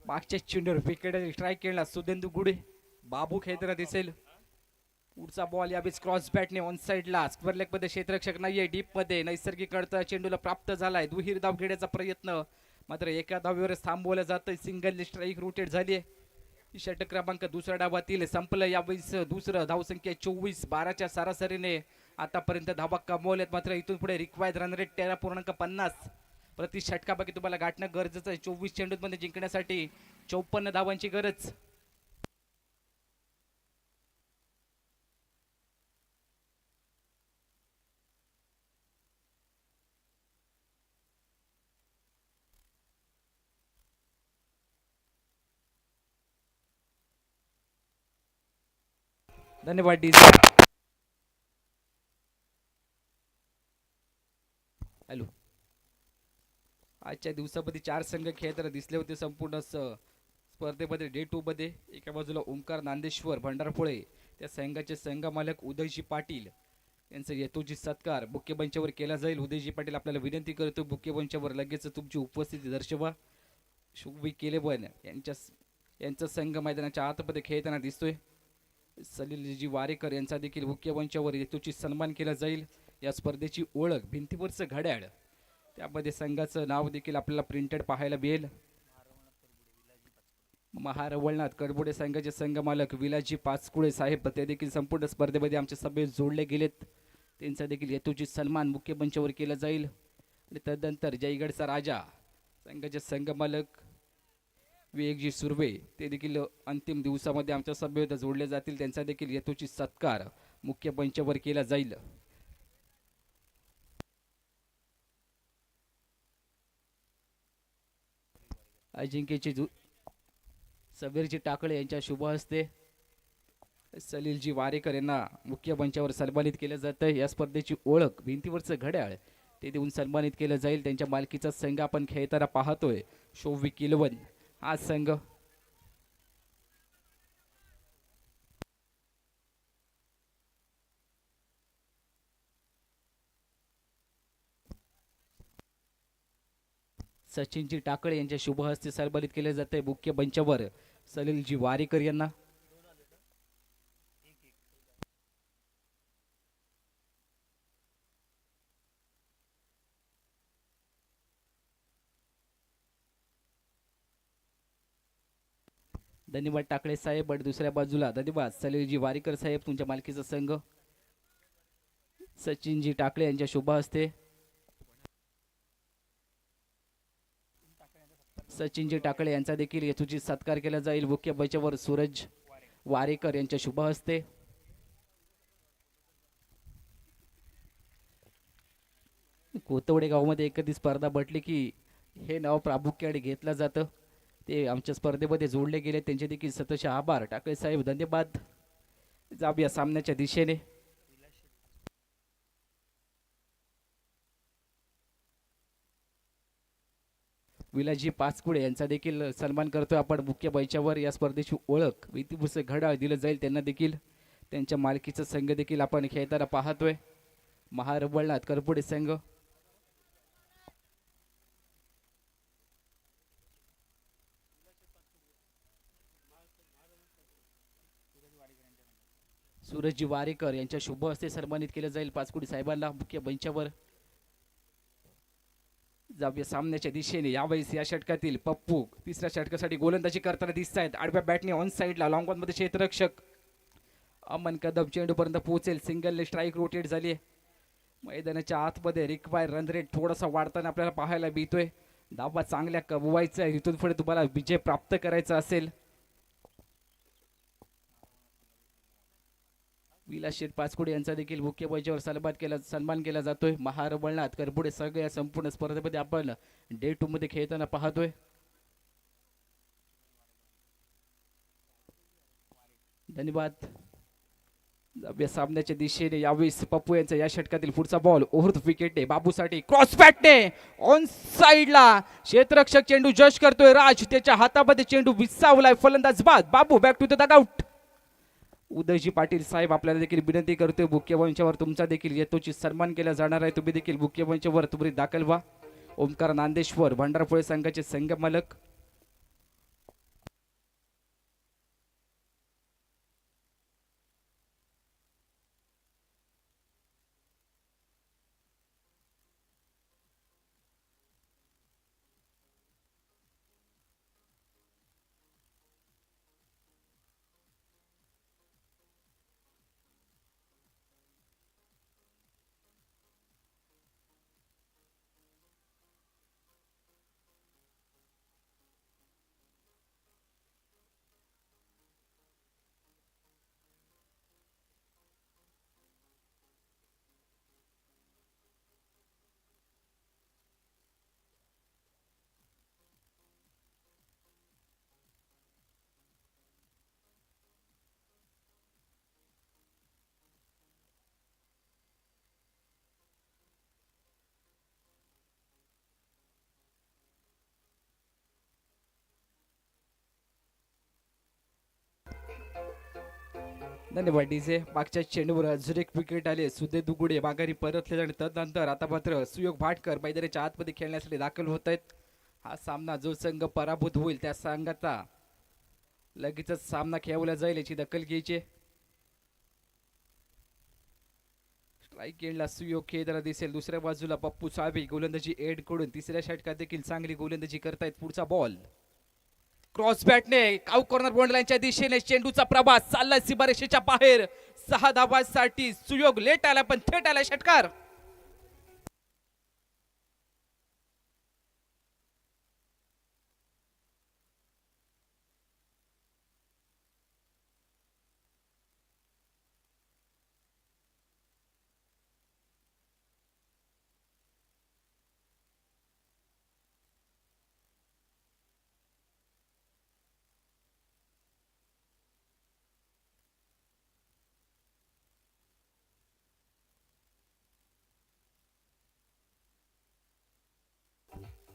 मागच्या चेंडूवर विकेट स्ट्राईक केला. सुदेंदू गुडे बाबू खेळताना दिसेल. पुढचा बॉल यावेळेस क्रॉस बॅटने ऑन साइडला. स्क्वेअर लेग मध्ये क्षेत्ररक्षक नाहीये. डीप मध्ये नैसर्गिक अडथळा चेंडूला प्राप्त झालाय. दुहेरी धाव घेण्याचा प्रयत्न, मात्र एका धावेवरच थांबवलं जातं. सिंगल स्ट्राईक रोटेट झाली. षटक क्रमांक दुसऱ्या डावातील संपलं. यावेळेस दुसरं. धावसंख्या 24. 12च्या सरासरीने आतापर्यंत धावा कमवल्यात. मात्र इथून पुढे रिक्वायर्ड रन रेट 13.50 प्रति षटकापैकी तुम्हाला गाठणं गरजेचं आहे. 24 चेंडूमध्ये जिंकण्यासाठी 54 धावांची गरज. धन्यवाद डीजे. हॅलो. आजच्या दिवसामध्ये चार संघ खेळताना दिसले होते संपूर्ण स्पर्धेमध्ये डे 2 मध्ये. एका बाजूला ओंकार नांदेश्वर भंडारपुळे, त्या संघाचे संघ मालक उदयजी पाटील यांचा यथोचित सत्कार मुख्य मंचावर केला जाईल. उदयजी पाटील आपल्याला विनंती करतो मुख्य मंचावर लगेच तुमची उपस्थिती दर्शवा. शुभवी केलेबन यांचा संघ मैदानाच्या आतमध्ये खेळताना दिसतोय. सलीलजी वारेकर यांचा देखील मुख्य मंचावर यथोचित सन्मान केला जाईल. या स्पर्धेची ओळख भिंतीवरचं घड्याळ, त्यामध्ये संघाचं नाव देखील आपल्याला प्रिंटेड पाहायला मिळेल. महारवळनाथ कडबोडे संघाचे संघ मालक विलाजी पाचकुळे साहेब ते देखील संपूर्ण स्पर्धेमध्ये आमच्या सभेत जोडले गेलेत. त्यांचा देखील यथोचित सन्मान मुख्य मंचावर केला जाईल. आणि तदनंतर जयगडचा राजा संघाचे संघ मालक विवेकजी सुर्वे ते देखील अंतिम दिवसामध्ये आमच्या सभेत जोडले जातील. त्यांचा देखील यथोचित सत्कार मुख्य मंचावर केला जाईल. अजिंक्यची सबीरजी टाकळे यांच्या शुभ हस्ते सलीलजी वारेकर यांना मुख्य मंचावर सन्मानित केलं जातं. या स्पर्धेची ओळख भिंतीवरचं घड्याळ ते देऊन सन्मानित केलं जाईल. त्यांच्या मालकीचा संघ आपण खेळताना पाहतोय शोवी किलवन हा संघ. सचिनजी टाकळे यांच्या शुभ हस्ते सन्मानित केले जाते मुख्य मंचावर सलीलजी वारेकर यांना. धन्यवाद टाकळे साहेब. आणि दुसऱ्या बाजूला धन्यवाद सलीलजी वारेकर साहेब, तुमच्या मालकीचा संघ सचिनजी टाकळे यांच्या शुभ हस्ते सचिनजी टाकळे यांचा देखील यथोचित सत्कार केला जाईल मुख्य मंचावर सूरज वारेकर यांच्या शुभ हस्ते. कोतवडे गावामध्ये एखादी स्पर्धा म्हटली की हे नाव प्रामुख्याने घेतलं जातं. ते आमच्या स्पर्धेमध्ये जोडले गेले, त्यांचे देखील सतत आभार टाकळे साहेब, धन्यवाद. जाऊया सामन्याच्या दिशेने. विलाजी पाचकुळे यांचा देखील सन्मान करतोय आपण मुख्य मंचावर. या स्पर्धेची ओळख भिंतीवरचं घड्याळ दिलं जाईल त्यांना देखील. त्यांच्या मालकीचा संघ देखील आपण खेळताना पाहतोय महारवळनाथ करपुडे संघ. सूरजजी वारेकर यांच्या शुभ हस्ते सन्मानित केलं जाईल पाचकुडी साहेबांना मुख्य मंचावर. जाऊया सामन्याच्या दिशेने. यावेळेस या षटकातील पप्पू तिसऱ्या षटकासाठी गोलंदाजी करताना दिसत आहेत. आडव्या बॅटने ऑन साईडला लॉंग ऑन मध्ये क्षेत्ररक्षक अमन कदम चेंडूपर्यंत पोहोचेल. सिंगल स्ट्राईक रोटेट झाली आहे. मैदानाच्या आतमध्ये रिक्वायर रन रेट थोडासा वाढताना आपल्याला पाहायला मिळतोय. धावा चांगल्या कमवायचा आहे. इथून पुढे तुम्हाला विजय प्राप्त करायचा असेल. विलास शेठ पाचकुडे यांचा देखील मुख्य मंचावर सन्मान केला जातोय. महारवळनाथ करपुडे सगळ्या या संपूर्ण स्पर्धेमध्ये आपण डे 2 मध्ये खेळताना पाहतोय. धन्यवाद. सामन्याच्या दिशेने यावेळेस पप्पू यांचा या षटकातील पुढचा बॉल ओव्हर विकेट बाबूसाठी क्रॉस बॅटने ऑन साइडला क्षेत्ररक्षक चेंडू जश करतोय. राज त्याच्या हातामध्ये चेंडू विसावलाय. फलंदाज बाद. बाबू back to the dugout. Udayji Patil साहेब आपल्याला देखील विनंती करतोय मुख्य मंचावर तुमचा देखील यथोचित सन्मान केला जाणार आहे. तुम्ही देखील मुख्य मंचावर तुम्ही दाखल व्हा. ओमकार नांदेश्वर भंडारपुळे संघाचे संघ मालक धन्यवाद डीजे. मागच्या चेंडूवर अजून एक विकेट आले. सुदे दुगुडे माघारी परतले आणि तदनंतर आता मात्र सुयोग भाटकर मैदानाच्या आतमध्ये खेळण्यासाठी दाखल होत आहेत. हा सामना जो संघ पराभूत होईल त्या संघाचा लगेचच सामना खेळवला जाईल याची दखल घ्यायची. स्ट्राईक एंडला सुयोग खेळताना दिसेल. दुसऱ्या बाजूला पप्पू साबी गोलंदाजी एड कडून तिसऱ्या षटकात देखील चांगली गोलंदाजी करतायत. पुढचा बॉल क्रॉस बॅटने काउ कॉर्नर बॉन्ड लाईनच्या दिशेने चेंडूचा प्रवास चाललाय सीमारेषेच्या बाहेर. 6 धावांसाठी सुयोग लेट आला पण थेट आला षटकार.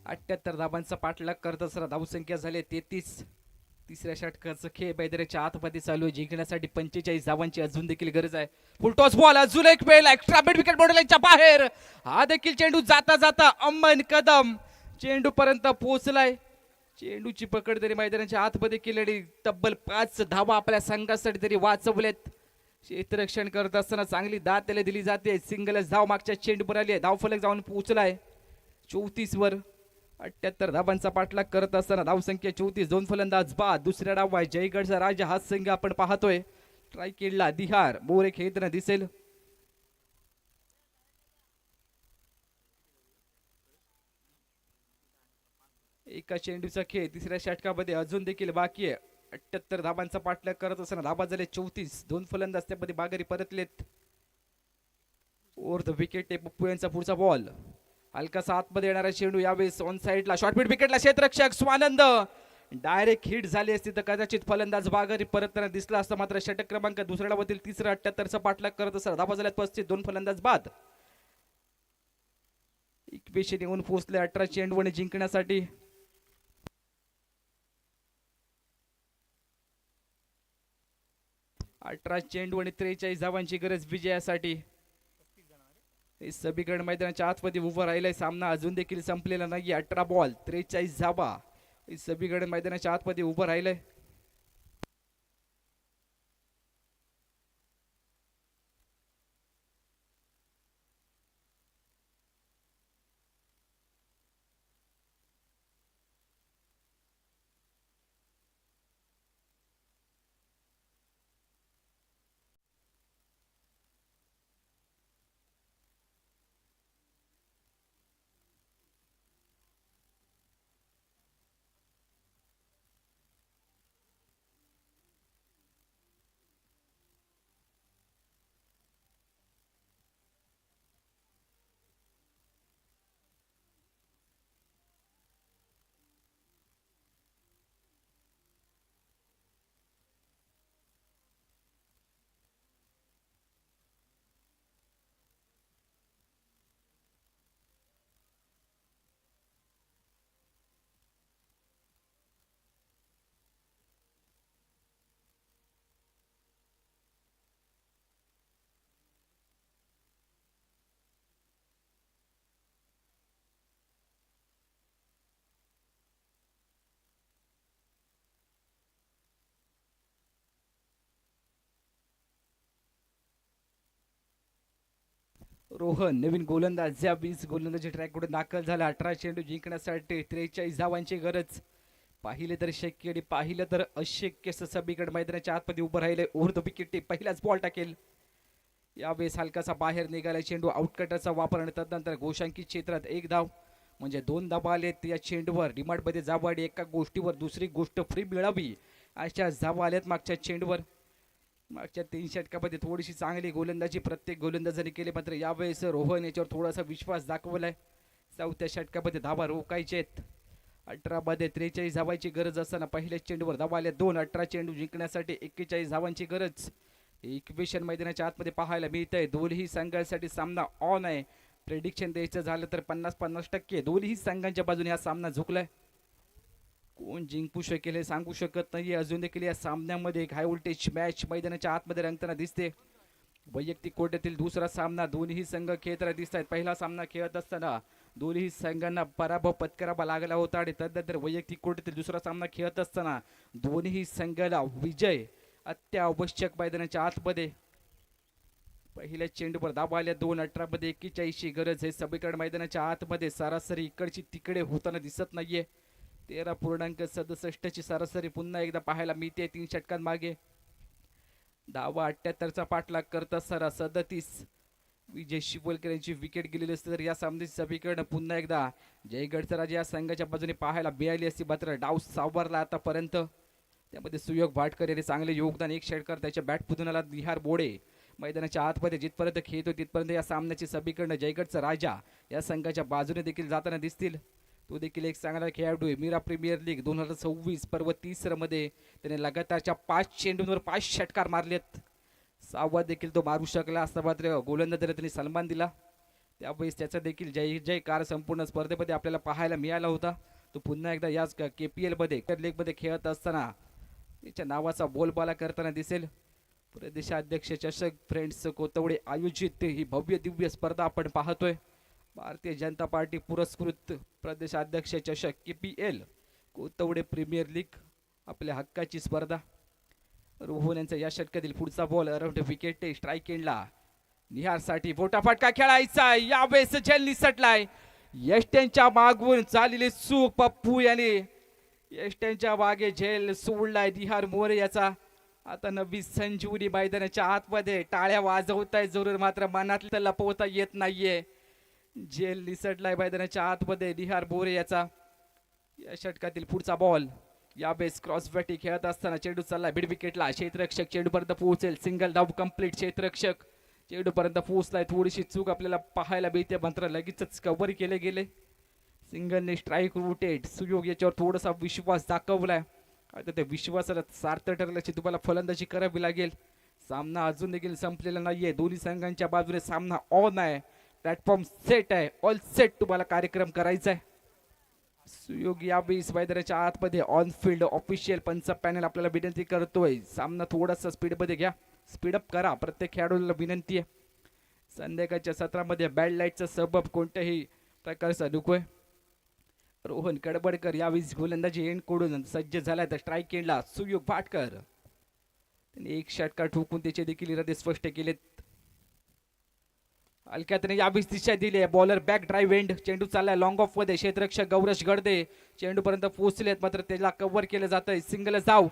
अठ्ठ्याहत्तर धावांचा पाठलाग करत असताना धावसंख्या झाली 33. तिसऱ्या षटकाचं खेळ बैदरेच्या आतमध्ये चालू आहे. जिंकण्यासाठी 45 धावांची अजून देखील गरज आहे. फुलटॉस बॉल अजून एक वेळ एक्स्ट्रा मिड विकेट बॉर्डरलाईनच्या बाहेर. हा देखील चेंडू जाता जाता अमन कदम चेंडू पर्यंत पोहोचलाय. चेंडूची पकड तरी मैदानाच्या आतमध्ये केलेली. तब्बल 5 धावा आपल्या संघासाठी तरी वाचवलेत. क्षेत्ररक्षण करत असताना चांगली दाद त्याला दिली जाते. सिंगलच धाव मागच्या चेंडूवर आली आहे. धावफलक जाऊन पोहोचलाय 34 वर. 78 धावांचा पाठलाग करत असताना धावसंख्या 34. 2 फलंदाज बाद. दुसऱ्या डाव आहे जयगडचा राजा हा संघ आपण पाहतोय. स्ट्राईक एंडला दिहार मोरे खेळताना दिसेल. एका चेंडूचा खेळ तिसऱ्या षटकामध्ये अजून देखील बाकी आहे. 78 धावांचा पाठलाग करत असताना धावा झाले 34. 2 फलंदाज त्यामध्ये माघारी परतलेत. ओव्हर द विकेट पप्पू यांचा पुढचा बॉल. हलकासा आतमध्ये येणारा चेंडू यावेळेस ऑन साइडला शॉर्ट मिड विकेटला क्षेत्ररक्षक स्वानंद डायरेक्ट हिट झाली असती तर कदाचित फलंदाज माघारी परतताना दिसला असता. मात्र षटक क्रमांक दुसऱ्या डावातील तिसरा 78चा पाठलाग करत असताना धावा झाल्यात 35. 2 फलंदाज बाद. इक्वेशन येऊन पोहोचले 18 चेंडूने जिंकण्यासाठी. अठरा चेंडू आणि 43 धावांची गरज विजयासाठी. सभीकरण मैदानाच्या आतमध्ये उभं राहिलंय. सामना अजून देखील संपलेला नाही. 18 बॉल 43 धावा सभीकरण मैदानाच्या आतमध्ये उभं राहिलंय. रोहन नवीन गोलंदाज या 20 गोलंदाजी ट्रॅककडून दाखल झाला. 18 चेंडू जिंकण्यासाठी 43 धावांची गरज. पाहिले तर शक्य आणि पाहिलं तर अशक्य सभीकड मैदानाच्या आतमध्ये उभं राहिले. ओव्हर द विकेट पहिलाच बॉल टाकेल. यावेळेस हलकासा बाहेर निघाला चेंडू. आउटकटरचा वापर आणि तदनंतर गोशांकित क्षेत्रात 1 धाव म्हणजे 2 धावा आलेत या चेंडूवर. डिमांडमध्ये जावाडी एका गोष्टीवर दुसरी गोष्ट फ्री मिळावी अशा धावा आल्यात मागच्या चेंडूवर. मागच्या 3 षटकामध्ये थोडीशी चांगली गोलंदाजी प्रत्येक गोलंदाजाने केली. मात्र यावेळेस रोहन याच्यावर थोडासा विश्वास दाखवलाय. 4थ्या षटकामध्ये धावा रोखायचेत. 18 मध्ये 43 धावांची गरज असताना पहिल्याच चेंडूवर धावा आल्या 2. 18 चेंडू जिंकण्यासाठी 41 धावांची गरज. इक्वेशन मैदानाच्या आतमध्ये पाहायला मिळतंय. दोन्ही संघांसाठी सामना ऑन आहे. प्रेडिक्शन द्यायचं झालं तर 50-50% दोन्ही संघांच्या बाजूने हा सामना झुकलाय. कोण जिंकू शकेल हे सांगू शकत नाही. अजून देखील या सामन्यामध्ये एक हाय व्होल्टेज मॅच मैदानाच्या आतमध्ये रंगताना दिसते. वैयक्तिक कोट्यातील दुसरा सामना दोन्ही संघ खेळताना दिसत आहेत. पहिला सामना खेळत असताना दोन्ही संघांना पराभव पत्करावा लागला होता आणि तदनंतर वैयक्तिक कोट्यातील दुसरा सामना खेळत असताना दोन्ही संघाला विजय अत्यावश्यक मैदानाच्या आतमध्ये. पहिल्या चेंडूवर धावा आल्या 2:18 मध्ये 41 गरज हे समीकरण मैदानाच्या आतमध्ये सरासरी इकडची तिकडे होताना दिसत नाहीये. 13.67 ची सरासरी पुन्हा एकदा पाहायला मिळते 3 षटकांमागे. धावा 78चा पाठलाग करत असताना 37 विजय शिवलकर यांची विकेट गेलेली असते. तर या सामन्याची समीकरण पुन्हा एकदा जयगडचा राजा या संघाच्या बाजूने पाहायला मिळाली असती. मात्र डाव सावरला आतापर्यंत. त्यामध्ये सुयोग भाटकर यांनी चांगले योगदान. एक षटकार त्याच्या बॅट पुदुनाला निहार बोडे मैदानाच्या आतमध्ये जिथपर्यंत खेळतो तिथपर्यंत या सामन्याची समीकरण जयगडचा राजा या संघाच्या बाजूने देखील जाताना दिसतील. तो देखील एक चांगला खेळाडू आहे. मीरा प्रीमियर लीग 2026 पर्व 30 मध्ये त्याने लगातारच्या 5 चेंडूंवर 5 षटकार मारलेत. 6वा देखील तो मारू शकला असता. मात्र गोलंदाजीला त्यांनी सन्मान दिला. त्यावेळेस त्याचा देखील जय जयकार संपूर्ण स्पर्धेमध्ये आपल्याला पाहायला मिळाला होता. तो पुन्हा एकदा याच KPL मध्ये लीग मध्ये खेळत असताना त्याच्या नावाचा बोलबाला करताना दिसेल. प्रदेशाध्यक्ष चषक फ्रेंड्स कोतवडे आयोजित ही भव्य दिव्य स्पर्धा आपण पाहतोय. भारतीय जनता पार्टी पुरस्कृत प्रदेशाध्यक्ष चषक KPL कोतवडे प्रीमियर लीग आपल्या हक्काची स्पर्धा. रोहन यांचा या षटकातील पुढचा बॉल अराउंड विकेट स्ट्राईक एंडला निहारसाठी मोठा फटका खेळायचा. यावेळेस झेल निसटलाय. यष्ट्यांच्या मागून चाललेली चूक पप्पू याने यष्ट्यांच्या मागे झेल सोडलाय. निहार मोरे याचा आता नवी संजीवनी मैदानाच्या आतमध्ये टाळ्या वाजवताय जरूर, मात्र मनातलं लपवता येत नाहीये. झेल निसटलाय मैदानाच्या आतमध्ये निहार मोरे याचा. या षटकातील पुढचा बॉल यावेळेस क्रॉस बॅटी खेळत असताना चेंडू चाललाय मिड विकेटला. क्षेत्ररक्षक चेंडूपर्यंत पोहोचेल. सिंगल धाव कंप्लीट. क्षेत्ररक्षक चेंडूपर्यंत पोहोचलाय. थोडीशी चूक आपल्याला पाहायला मिळते मात्र लगेचच कव्हर केले गेले. सिंगलने स्ट्राईक रोटेट. सुयोग याच्यावर थोडासा विश्वास दाखवलाय. आता त्या विश्वासाला सार्थ ठरल्याची तुम्हाला फलंदाजी करावी लागेल. सामना अजून देखील संपलेला नाहीये. दोन्ही संघांच्या बाजूने सामना ऑन आहे. प्लॅटफॉर्म सेट आहे. ऑल सेट तुम्हाला कार्यक्रम करायचा आहे. सुयोग यावेळी मैदानाच्या आतमध्ये ऑन फील्ड ऑफिशियल पंच पॅनल आपल्याला विनंती करतोय. सामना थोडासा स्पीडमध्ये घ्या. स्पीडअप करा. प्रत्येक खेळाडूला विनंती आहे. संध्याकाळच्या सत्रामध्ये बॅड लाईटचा सबब कोणत्याही प्रकारचा नकोय. रोहन कडबडकर यावेळी गोलंदाजी एंड कडून सज्ज झालाय. तर स्ट्राईक एंडला सुयोग भाटकर त्यांनी एक षटकार ठोकून त्याचे देखील इरादे स्पष्ट केलेत. हलक्यातने यावेळी दिशा दिली. Bowler back drive end. चेंडू चाललाय लॉंग ऑफ मध्ये. क्षेत्ररक्षक गौरश गडदे चेंडूपर्यंत पोहोचलेत मात्र त्याला कव्हर केलं जातंय. सिंगल धाव.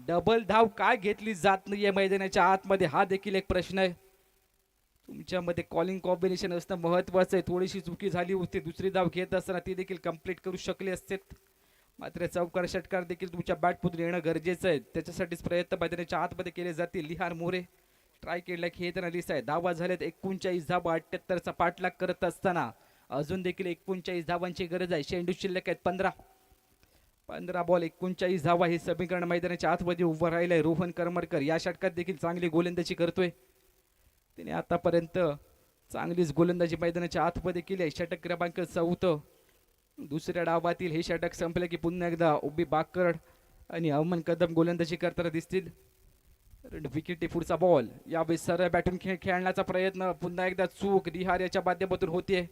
डबल धाव काय घेतली जात नाहीये मैदानाच्या आतमध्ये हा देखील एक प्रश्न आहे. तुमच्यामध्ये कॉलिंग कॉम्बिनेशन असणं महत्वाचं आहे. थोडीशी चुकी झाली होती. दुसरी धाव घेत असताना ती देखील कंप्लीट करू शकले असतेत. मात्र चौकार षटकार देखील तुमच्या बॅटमधून येणं गरजेचं आहे. त्याच्यासाठीच प्रयत्न मैदानाच्या आतमध्ये केले जातील. निहार मोरे स्ट्राईक एंडला खेळताना दिसत आहे. धावा झाल्यात 39 धावा. 78चा पाठलाग करत असताना अजून देखील 39 धावांची गरज आहे. चेंडू शिल्लक आहेत 15 बॉल 39 धावा. हे समीकरण मैदानाच्या आतमध्ये उभं राहिलंय. रोहन करमरकर या षटकात देखील चांगली गोलंदाजी करतोय. त्याने आतापर्यंत चांगलीच गोलंदाजी मैदानाच्या आतमध्ये केली आहे. षटक क्रमांक 4. दुसऱ्या डावातील हे षटक संपले की पुन्हा एकदा उभी बाकरड आणि अमन कदम गोलंदाजी करताना दिसतील. विकेटी पुढचा बॉल यावेळी सरळ बॅटून खेळण्याचा प्रयत्न. पुन्हा एकदा चूक निहार याच्या माध्यमातून होतीये.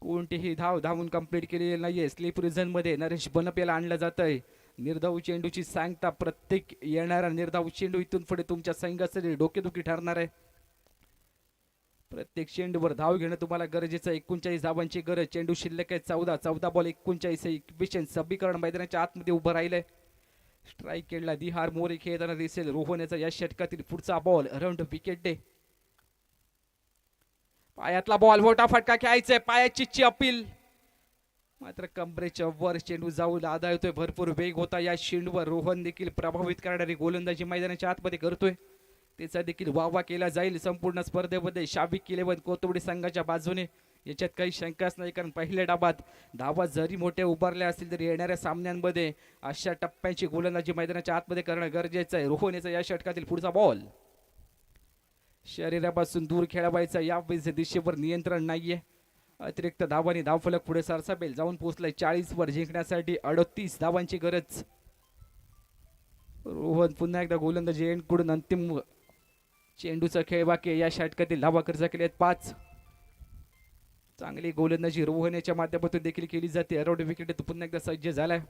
कोणतीही धावून कंप्लीट केलेली नाहीये. स्लीप रिझन मध्ये नरेश बनप याला आणलं जात आहे. निर्धाव चेंडूची सांगता. प्रत्येक येणारा निर्धाव चेंडू इथून पुढे तुमच्या संघासाठी डोकेदुखी ठरणार आहे. प्रत्येक चेंडूवर धाव घेणं तुम्हाला गरजेचं आहे. 39 धावांची गरज. चेंडू शिल्लक आहे 14 बॉल 39 21 समीकरण मैदानाच्या आतमध्ये उभं राहिलंय. स्ट्राईक एंडला निहार मोरे खेळताना दिसेल. रोहन याचा या षटकातील पुढचा बॉल अराउंड विकेट डे. पायातला बॉल मोठा फटका खेळायचाय. पायाची अपील मात्र कमरेच्या वर चेंडू जाऊन आदळतोय. भरपूर वेग होता या चेंडूवर. रोहन देखील प्रभावित करणारी गोलंदाजी मैदानाच्या आतमध्ये करतोय. त्याचा देखील वावा केला जाईल संपूर्ण स्पर्धेमध्ये. शाबिक 11 कोतवडी संघाच्या बाजूने याच्यात काही शंकाच नाही. कारण पहिल्या डाबात धावा जरी मोठ्या उभारल्या असतील तरी येणाऱ्या सामन्यांमध्ये अशा टप्प्याची गोलंदाजी मैदानाच्या आतमध्ये करणं गरजेचं आहे. रोहन याचा या षटकातील पुढचा बॉल शरीरापासून दूर खेळवायचा. यावेळी दिशेवर नियंत्रण नाहीये. अतिरिक्त धावांनी धावफलक पुढे सरसावेल जाऊन पोहोचलाय 40 वर. जिंकण्यासाठी 38 धावांची गरज. रोहन पुन्हा एकदा गोलंदाजी एंडकडून अंतिम चेंडूचा खेळ बाकी. या षटकातील धावा खर्च केले आहेत 5. चांगली गोलंदाजी रोहन याच्या माध्यमातून देखील केली जाते. अराउंड विकेट पुन्हा एकदा सज्ज झालाय.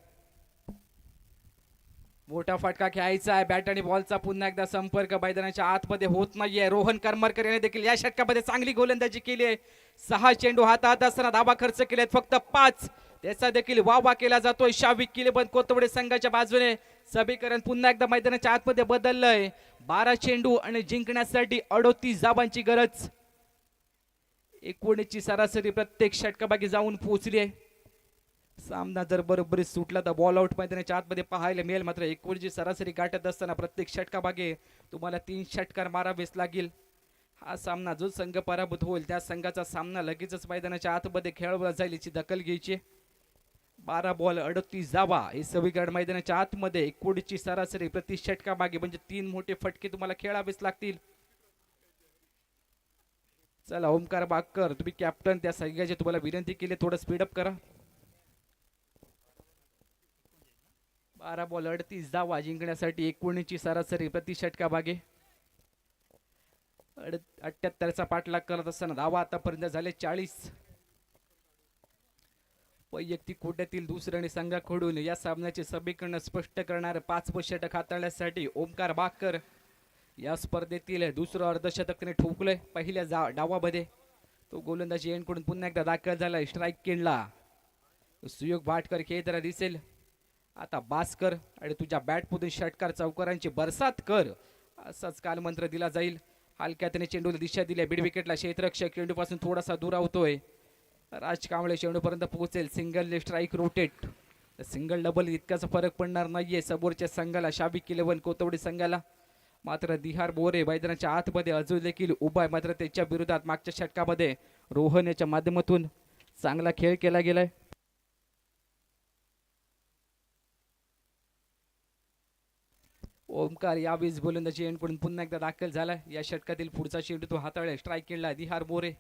मोठा फटका खेळायचा आहे. बॅट आणि बॉलचा पुन्हा एकदा संपर्क मैदानाच्या आतमध्ये होत नाहीये. रोहन करमरकर याने देखील या षटकामध्ये चांगली गोलंदाजी केली आहे. 6 चेंडू हातात असताना धावा खर्च केलेत फक्त 5. त्याचा देखील वावा केला जातोय शाविक किलेबंद कोथवडे संघाच्या बाजूने. समीकरण पुन्हा एकदा मैदानाच्या आतमध्ये बदललंय. 12 चेंडू आणि जिंकण्यासाठी 38 धावांची गरज. 19ची सरासरी प्रत्येक षटकामागे जाऊन पोहोचली आहे. सामना जर बरोबरीत सुटला तर बॉल आउट मैदानाच्या आतमध्ये पाहायला मिळेल. मात्र 19ची सरासरी गाठत असताना प्रत्येक षटकामागे तुम्हाला 3 षटकार मारावेच लागेल. हा सामना जो संघ पराभूत होईल त्या संघाचा सामना लगेचच मैदानाच्या आतमध्ये खेळवला जाईल याची दखल घ्यायची. 12 बॉल 38 धावा हे समीकरण मैदानाच्या आतमध्ये. 19ची सरासरी प्रति षटकामागे म्हणजे 3 मोठे फटके तुम्हाला खेळावेच लागतील. चला ओमकार बाकर तुम्ही कॅप्टन त्या संघाची तुम्हाला विनंती केली थोडं स्पीडअप करा. 12 बॉल 38 धावा जिंकण्यासाठी 19ची सरासरी प्रति षटकामागे. 78चा पाठलाग करत असताना धावा आतापर्यंत झाले 40. वैयक्तिक कोट्यातील दुसऱ्या संघाकडून या सामन्याचे समीकरण स्पष्ट करणारे 5 षटक हाताळण्यासाठी ओमकार बाकर या स्पर्धेतील दुसरं अर्धशतक त्याने ठोकलंय पहिल्या डावामध्ये. तो गोलंदाजी एंडकडून पुन्हा एकदा दाखल झालाय. स्ट्राईक केला सुयोग भाटकर खेळताना दिसेल. आता बास कर आणि तुझ्या बॅटमधून षटकार चौकारांची बरसात कर असाच कालमंत्र दिला जाईल. हलक्यातने चेंडूला दिशा दिली. बीड विकेटला क्षेत्ररक्षक चेंडूपासून थोडासा दूर होतोय. राज कांबळे चेंडूपर्यंत पोहोचेल. Single strike rotate. Single double इतकाच फरक पडणार नाहीये समोरच्या संघाला शाबिक इलेव्हन कोथवडे संघाला. मात्र दिहार बोरे मैदानाच्या आतमध्ये अजून देखील उभा आहे. मात्र त्याच्या विरोधात मागच्या षटकामध्ये रोहन याच्या माध्यमातून चांगला खेळ केला गेलाय. ओमकार यावेळेस गोलंदाजी एंडकडून पुन्हा एकदा दाखल झालाय. या षटकातील पुढचा चेंडू तो हाताळला. स्ट्राईक केला दिहार बोरे.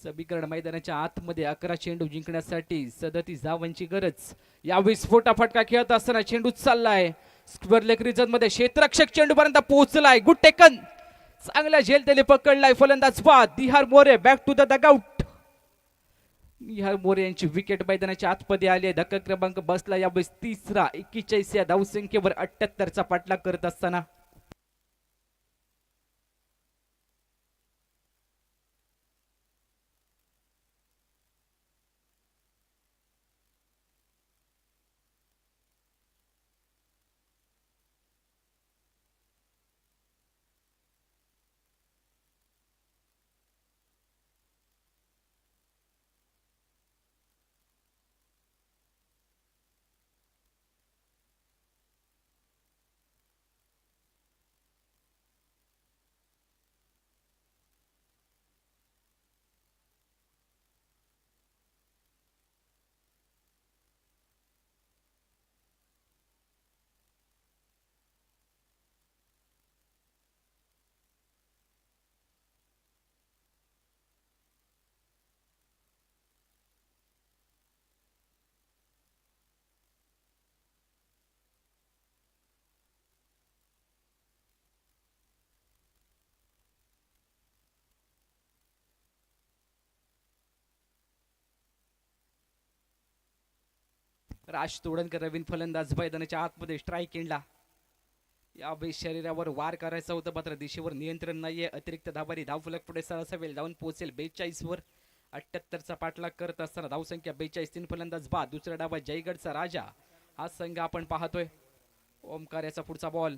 समीकरण मैदानाच्या आतमध्ये 11 चेंडू जिंकण्यासाठी 37 धावांची गरज. यावेळेस फोटा फटका खेळत असताना चेंडू चाललाय स्क्वेअर लेग रिजन मध्ये. क्षेत्ररक्षक चेंडूपर्यंत पोहोचलाय. Good taken. चांगल्या झेल त्याने पकडलाय फलंदाज बाद Dihar More. Back to the dugout. Dihar More यांची विकेट मैदानाच्या आतमध्ये आली आहे. धक्का क्रमांक बसला यावेळेस 3रा. 41 या धावसंख्येवर 78चा पाठलाग करत असताना राज तोडणकर नवीन फलंदाज मैदानाच्या आतमध्ये. स्ट्राईक एंडला यावेळेस शरीरावर वार करायचा होता मात्र दिशेवर नियंत्रण नाहीये. अतिरिक्त धाबारी धावफलक पुढे सरसावेल जाऊन पोहोचेल 42 वर. 78चा पाठलाग करत असताना धावसंख्या 42. 3 फलंदाज बाद. दुसऱ्या डावात जयगडचा राजा हा संघ आपण पाहतोय. ओमकार याचा पुढचा बॉल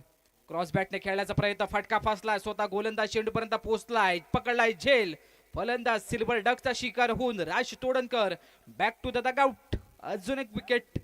क्रॉस बॅटने खेळण्याचा प्रयत्न. फटका फासलाय. स्वतः गोलंदाज चेंडूपर्यंत पोहोचलाय. पकडलाय झेल. फलंदाज सिल्वर डकचा शिकार होऊन राज Todankar back to the dugout. अजून एक विकेट.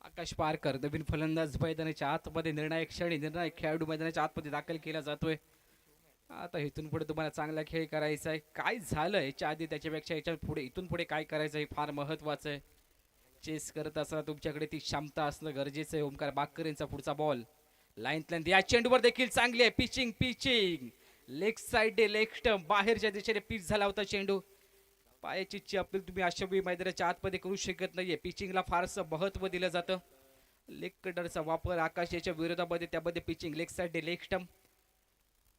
आकाश पारकर नवीन फलंदाज मैदानाच्या आतमध्ये निर्णायक क्षणी निर्णायक खेळाडू मैदानाच्या आतमध्ये दाखल केला जातोय. आता इथून पुढे तुम्हाला चांगला खेळ करायचा आहे. काय झालं याच्या आधी त्याच्यापेक्षा याच्या पुढे इथून पुढे काय करायचं हे फार महत्वाचं आहे. चेस करत असताना तुमच्याकडे ती क्षमता असणं गरजेचं आहे. ओमकार बाकर यांचा पुढचा बॉल लाईन या चेंडूवर देखील चांगली आहे. Pitching pitching leg side leg stump बाहेरच्या दिशेने पिच झाला होता चेंडू. पायाची चप्पल तुम्ही अशा मैदानाच्या आतमध्ये करू शकत नाहीये. पिचिंगला फारसं महत्व दिलं जातं. लेग कटरचा वापर आकाशाच्या विरोधामध्ये त्यामध्ये pitching leg side leg stump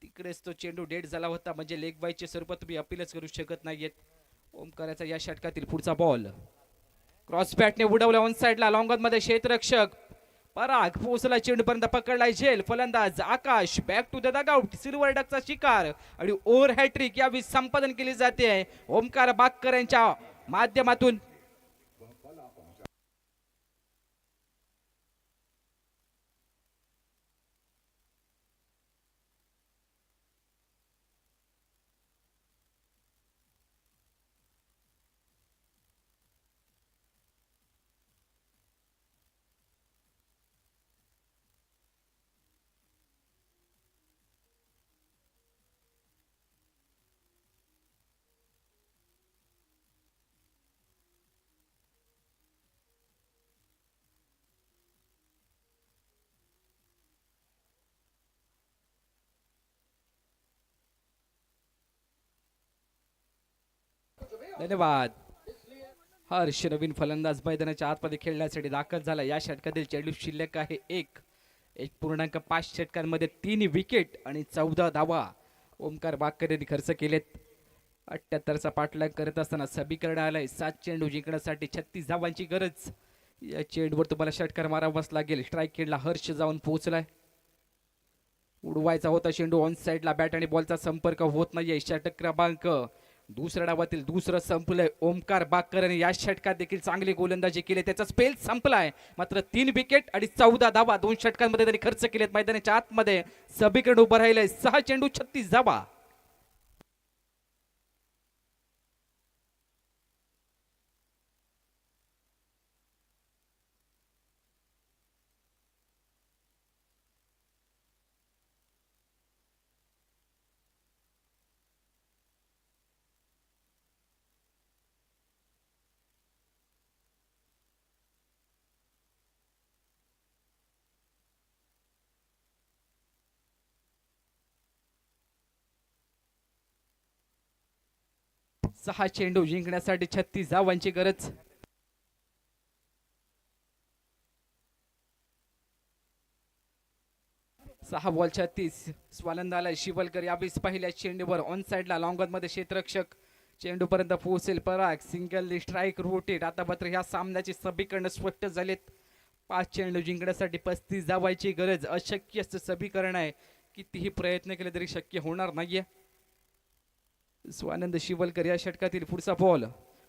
तिकडेच तो चेंडू डेड झाला होता. म्हणजे लेग बायच्या स्वरूपात तुम्ही अपीलच करू शकत नाहीयेत. ओमकाराचा या षटकातील पुढचा बॉल क्रॉस बॅटने उडवला ऑन साइडला लॉंगॉन मध्ये क्षेत्ररक्षक पराग पोहोचला चेंडूपर्यंत पकडलाय झेल फलंदाज Akash back to the dugout silver डकचा शिकार आणि ओव्हर हॅट्रिक यावेळी संपादन केली जाते ओमकार बाकर यांच्या माध्यमातून. धन्यवाद. हर्ष नवीन फलंदाज मैदानाच्या आतमध्ये खेळण्यासाठी दाखल झाला. या षटकातील चेंडू शिल्लक आहे 1.5 षटकांमध्ये 3 विकेट आणि 14 धावा ओमकार बाकर यांनी खर्च केलेत. 78चा पाठलाग करत असताना समीकरण आलंय 7 चेंडू जिंकण्यासाठी 36 धावांची गरज. या चेंडूवर तुम्हाला षटकार मारावाच लागेल. स्ट्राईक खेळला हर्ष जाऊन पोहोचलाय. उडवायचा होता चेंडू ऑन साइडला बॅट आणि बॉलचा संपर्क होत नाहीये. षटक क्रमांक दुसऱ्या डावातील दुसरं संपलंय. ओमकार बाकर यांनी या षटकात देखील चांगली गोलंदाजी केली. त्याचा स्पेल संपलाय. मात्र 3 विकेट आणि 14 धावा 2 षटकांमध्ये त्यांनी खर्च केलेत. मैदानाच्या आतमध्ये सभीकडे उभं राहिलंय. 6 चेंडू 36 धावा. सहा चेंडू जिंकण्यासाठी 36 धावांची गरज. सहा बॉल 36. स्वानंदाला शिवलकर यावेळी पहिल्या चेंडूवर ऑन साइडला लॉंगॉन मध्ये क्षेत्ररक्षक चेंडू पर्यंत पोहोचेल. पराग सिंगल स्ट्राईक रोटेट. आता मात्र ह्या सामन्याची समीकरण स्पष्ट झालेत. 5 चेंडू जिंकण्यासाठी 35 धावांची गरज. अशक्य असं समीकरण आहे. कितीही प्रयत्न केले तरी शक्य होणार नाहीये. स्वानंद शिवलकर या षटकातील पुढचा बॉल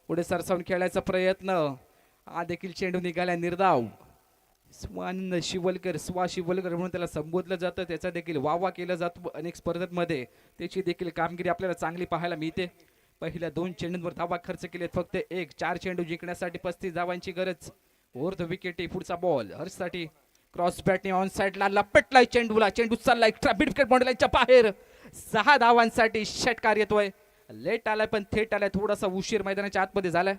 पुढे सरसावून खेळायचा प्रयत्न. हा देखील चेंडू निघाला निर्धाव. स्वानंद शिवलकर शिवलकर म्हणून त्याला संबोधलं जातं. त्याचा देखील वावा केला जातो अनेक स्पर्धेमध्ये. त्याची देखील कामगिरी आपल्याला चांगली पाहायला मिळते. पहिल्या 2 चेंडूंवर धावा खर्च केलेत फक्त 4 चेंडू जिंकण्यासाठी 35 धावांची गरज. ओव्हर द विकेट पुढचा बॉल हर्षसाठी. क्रॉस बॅटने ऑन साइडला लपटलाय चेंडूला. चेंडू चाललाय मिड विकेट बाउंड्रीच्या बाहेर. 6 धावांसाठी षटकार येतोय. लेट आलाय पण थेट आलाय. थोडासा उशीर मैदानाच्या आतमध्ये झालाय.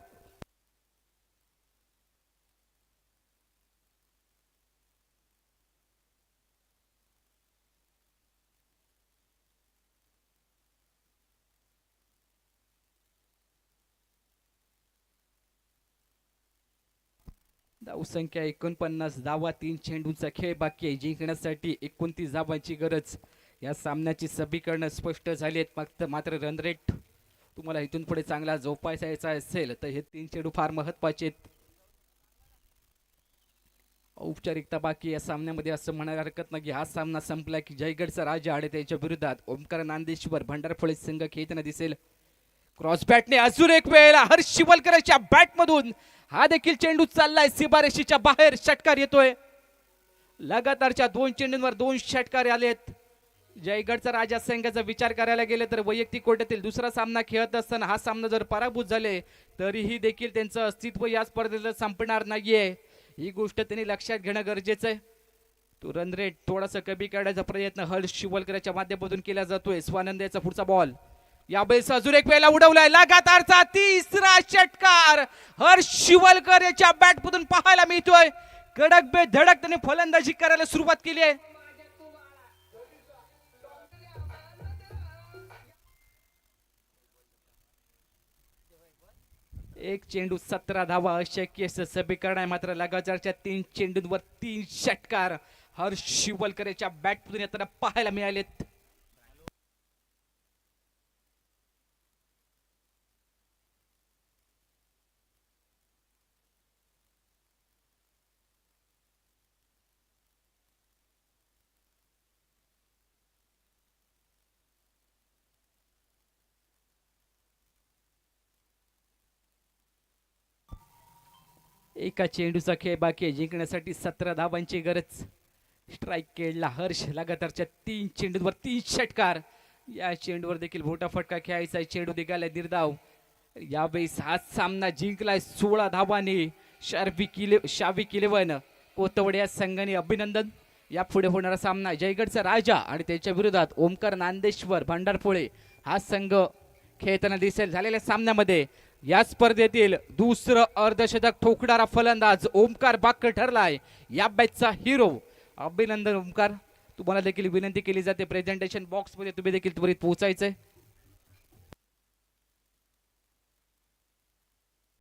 धावसंख्या 49. धावा 3 चेंडूंचा खेळ बाकी आहे. जिंकण्यासाठी 29 धावांची गरज. या सामन्याची समीकरणं स्पष्ट झाली आहेत. मात्र रन रेट तुम्हाला इथून पुढे चांगला जोपासायचा असेल तर हे 3 चेंडू फार महत्वाचे आहेत. औपचारिकता बाकी या सामन्यामध्ये असं म्हणायला हरकत नाही की हा सामना संपला की जयगडचा राजा आणि त्याच्या विरोधात ओमकार नांदेश्वर भंडारफळे संघ खेळताना दिसेल. क्रॉस बॅटने अजून एक वेळेला हर्ष शिवलकरच्या बॅटमधून हा देखील चेंडू चाललाय सीमारेषेच्या बाहेर. षटकार येतोय. लगातारच्या 2 चेंडूंवर 2 षटकार आलेत. जयगडचा राजा संघाचा विचार करायला गेले तर वैयक्तिक कोट्यातील दुसरा सामना खेळत असताना हा सामना जर पराभूत झाले तरीही देखील त्यांचं अस्तित्व या स्पर्धेला संपणार नाहीये. ही गोष्ट त्यांनी लक्षात घेणं गरजेचं आहे. तो रन रेट थोडासा कमी करण्याचा प्रयत्न हर्ष शिवलकरच्या माध्यमातून केला जातोय. स्वानंद पुढचा बॉल यावेळेस अजून एक वेळेला उडवलाय लगातारचा तिसरा षटकार हर्ष शिवलकर याच्या बॅटमधून पाहायला मिळतोय. कडक बे धडक त्याने फलंदाजी करायला सुरुवात केली आहे. एक चेंडू 17 धावा अशक्य समीकरण आहे. मात्र लगातारच्या 3 चेंडूंवर 3 षटकार हर्ष शिवलकर याच्या बॅटमधून येताना पाहायला मिळालेत. एका चेंडूचा खेळ बाकी आहे. जिंकण्यासाठी 17 धावांची गरज. स्ट्राईक खेळला हर्ष. लगातारच्या 3 चेंडूंवर 3 षटकार. या चेंडूवर देखील मोठा फटका खेळायचा आहे. चेंडू निघालाय निर्धाव. यावेळेस हा सामना जिंकलाय 16 धावांनी शावी किलेवन कोतवडे या संघाने. अभिनंदन. यापुढे होणारा सामना जयगडचा राजा आणि त्याच्या विरोधात ओमकार नांदेश्वर भंडारपोळे हा संघ खेळताना दिसेल. झालेल्या सामन्यामध्ये या स्पर्धेतील दुसरं अर्धशतक ठोकणारा फलंदाज ओमकार बाक्कर ठरलाय या मॅचचा हिरो. अभिनंदन ओमकार. तुम्हाला देखील विनंती केली जाते प्रेझेंटेशन बॉक्स मध्ये तुम्ही देखील त्वरित पोहोचायचंय.